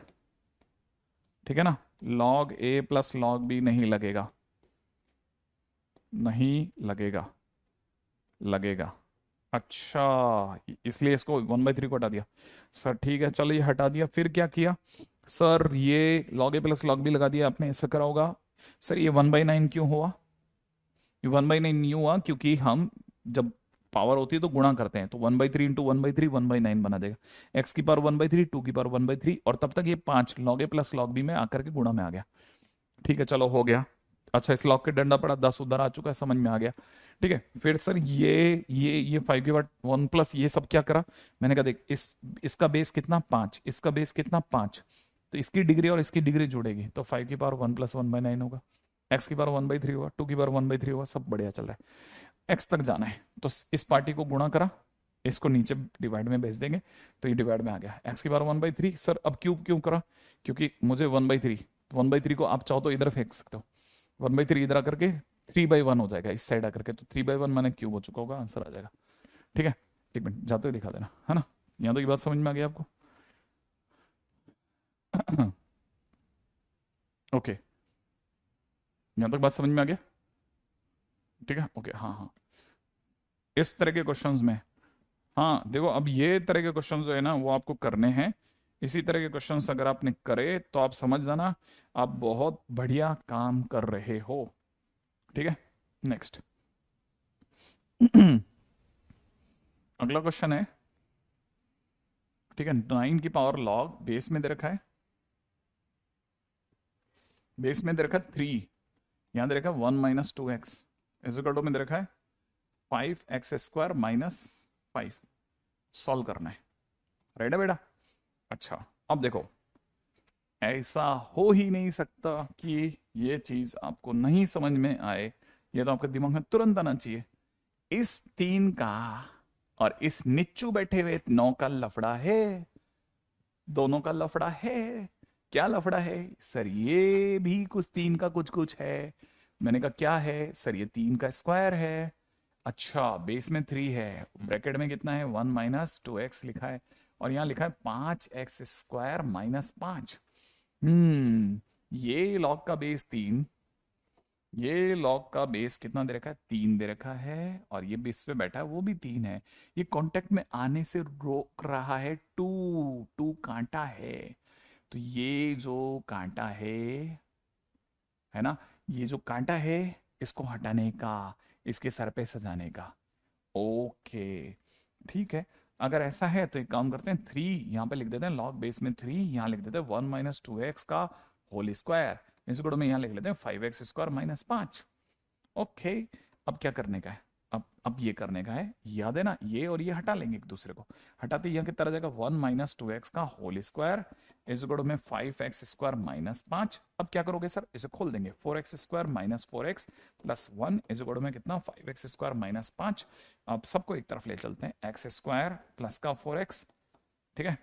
ठीक है ना, log a plus log b नहीं लगेगा, नहीं लगेगा, लगेगा। अच्छा, इसलिए इसको 1/3 को हटा दिया। सर ठीक है, चलो ये हटा दिया, फिर क्या किया सर, ये log a plus log b लगा दिया आपने, ऐसा करा होगा। सर ये 1/9 क्यों हुआ, ये 1/9 नहीं हुआ क्योंकि हम जब पावर होती है तो गुणा करते हैं, तो 1/3 इंटू 1/3 1/9 बना देगा। x की पावर 1/3, 2 की पावर 1/3, और तब तक ये 5 log a plus log b में आकर के गुणा में आ गया। ठीक है, चलो हो गया। अच्छा, इस लॉग के डंडा पड़ा, 10 उधर आ चुका है, समझ में आ गया। ठीक है, फिर सर ये 5 की पावर 1 प्लस ये सब क्या करा, मैंने कहा देख, इसका बेस कितना 5, इसका बेस कितना 5, तो इसकी डिग्री और इसकी डिग्री जुड़ेगी, तो 5 की पावर 1 प्लस 1/9 होगा। x की पावर 1/3 होगा, 2 की पावर 1/3 होगा, सब बढ़िया चल रहा है। x तक जाना है, तो इस पार्टी को गुणा करा, इसको नीचे डिवाइड में भेज देंगे, तो ये डिवाइड में आ गया। x की पावर 1/3, सर अब क्यूब क्यों करा, क्योंकि मुझे 1/3 को आप चाहो तो इधर फेंक सकते हो, 1/3 इधर आकर के 3/1 हो जाएगा, इस साइड आकर के, तो 3/1 मैंने क्यूब हो चुका होगा, आंसर आ जाएगा। ठीक है, एक मिनट जाते हुए दिखा देना, है ना, यहाँ तो ये बात समझ में आ गई आपको। ओके, यहाँ तक बात समझ में आ गया। ठीक है, ओके, हाँ हाँ, इस तरह के क्वेश्चंस में, हाँ देखो, अब ये तरह के क्वेश्चंस जो है ना वो आपको करने हैं। इसी तरह के क्वेश्चंस अगर आपने करे तो आप समझ जाना, आप बहुत बढ़िया काम कर रहे हो। ठीक है, नेक्स्ट। अगला क्वेश्चन है, ठीक है, 9 की पावर लॉग बेस में दे रखा है, बेस में दे रखा है 3, यहां दे रखा है 1 - 2x, इज इक्वल टू में दे रखा है 5x² - 5। सॉल्व करना है, राइट है बेटा। अच्छा, अब देखो, ऐसा हो ही नहीं सकता कि ये चीज आपको नहीं समझ में आए, ये तो आपके दिमाग में तुरंत आना चाहिए। इस 3 का और इस निच्चू बैठे हुए 9 का लफड़ा है, दोनों का लफड़ा है। क्या लफड़ा है सर? ये भी कुछ 3 का कुछ कुछ है। मैंने कहा क्या है सर? ये 3 का स्क्वायर है। अच्छा, बेस में 3 है, ब्रैकेट में कितना है? 1 माइनस 2x लिखा है, और यहाँ लिखा है 5x² माइनस 5। ये लॉग का बेस 3, ये लॉग का बेस कितना दे रखा है? 3 दे रखा है, और ये बेस पे बैठा है वो भी 3 है। ये कांटेक्ट में आने से रोक रहा है 2, 2 कांटा है। तो ये जो कांटा है ना, ये जो कांटा है, इसको हटाने का, इसके सर पे सजाने का। ओके, ठीक है। अगर ऐसा है तो एक काम करते हैं, 3 यहाँ पे लिख देते हैं, log बेस में 3 यहाँ लिख देते हैं 1 माइनस 2x का होल स्क्वायर, इस गुण में यहाँ लिख लेते हैं 5x² माइनस 5। ओके, अब क्या करने का है? अब ये करने का है, याद है ना, ये और ये हटा लेंगे एक दूसरे को। हटाते यहाँ कितना रह जाएगा? 1 माइनस 2x का होल स्क्वायर इस गुण में 5x² माइनस 5। अब क्या करोगे सर? इसे खोल देंगे, 4x² माइनस 4x प्लस 1 इस गुण में कितना? 5x² minus 5। अब सबको एक तरफ ले चलते हैं, x² प्लस का 4x, ठीक है,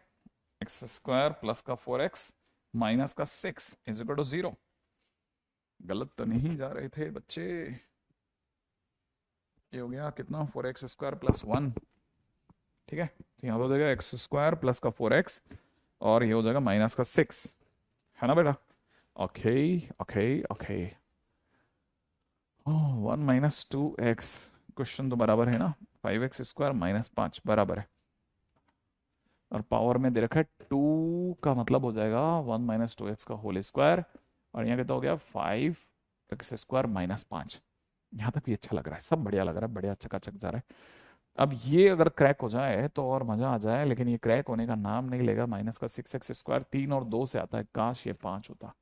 x² प्लस का 4x माइनस का 6 इज इक्वल टू 0। गलत तो नहीं जा रहे थे बच्चे? ये हो गया कितना? 4x² प्लस 1, ठीक है। तो यहाँ पे हो जाएगा x² प्लस का 4x, और ये हो जाएगा माइनस का 6, है ना बेटा? Okay okay okay. 1 minus 2x, question तो बराबर है ना, 5x² माइनस 5 बराबर है, और पावर में दे रखा है 2 का मतलब हो जाएगा 1 माइनस 2x का होल स्क्वायर, और यहाँ कितना हो गया? 5x² minus 5। यहाँ तक भी अच्छा लग रहा है, सब बढ़िया लग रहा है, बढ़िया चकाचक जा रहा है। अब ये अगर क्रैक हो जाए तो और मजा आ जाए, लेकिन ये क्रैक होने का नाम नहीं लेगा। माइनस का 6x² 3 और 2 से आता है, काश ये 5 होता।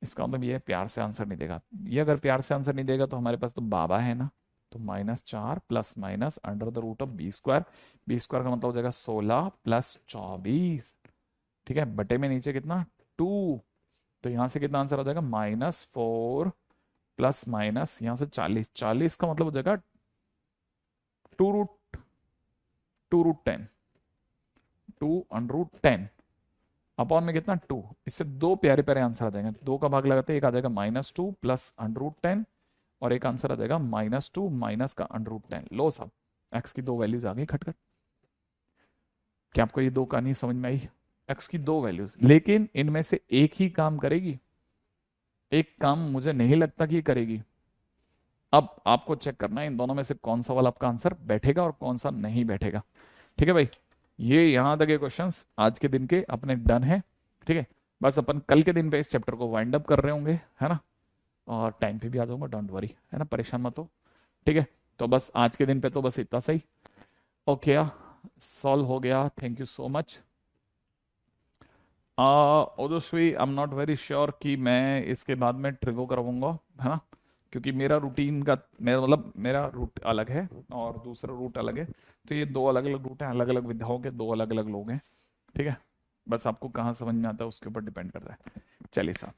इसका मतलब ये प्यार से आंसर नहीं देगा। ये अगर प्यार से आंसर नहीं देगा तो हमारे पास तो बाबा है ना, तो -4 plus minus under the root of b²। b² का मतलब हो जाएगा 16 प्लस 24, ठीक है, बटे में नीचे कितना? 2। तो यहां से कितना आंसर हो जाएगा? -4 प्लस माइनस यहां से 40, 40 का मतलब हो जाएगा 2√10, 2√10 अपॉन में कितना? 2। इससे दो प्यारे प्यारे आंसर आ जाएंगे, 2 का भाग लगाते हैं, एक आ जाएगा -2 प्लस √10, और एक आंसर आ जाएगा -2 माइनस का √10। लो साहब, एक्स की 2 वैल्यूज आ गई खटखट। क्या आपको ये 2 कहानी समझ में आई? एक्स की 2 वैल्यूज, लेकिन इनमें से एक ही काम करेगी, एक काम मुझे नहीं लगता कि ये करेगी। अब आपको चेक करना है इन दोनों में से कौन सा वाला आपका आंसर बैठेगा और कौन सा नहीं बैठेगा। ठीक है भाई, ये यहां तक के क्वेश्चंस आज के दिन के अपने डन है। ठीक है, बस अपन कल के दिन पे इस चैप्टर को वाइंड अप कर रहे होंगे, है ना, और टाइम पे भी आ जाऊंगा, डोंट वरी, है ना, परेशान मत हो। ठीक है, तो बस आज के दिन पे तो बस इतना सही। ओके, सॉल्व हो गया, thank you so much. Ojaswi, I am not very sure कि मैं इसके बाद में ट्रिगो करवाऊंगा, है ना, क्योंकि मेरा रूटीन का, मेरा मतलब मेरा रूट अलग है और दूसरा रूट अलग है, तो ये 2 अलग अलग रूट हैं, अलग अलग विधाओं के 2 अलग अलग लोग हैं। ठीक है, बस आपको कहाँ समझ में आता है उसके ऊपर डिपेंड करता है। चलिए साहब,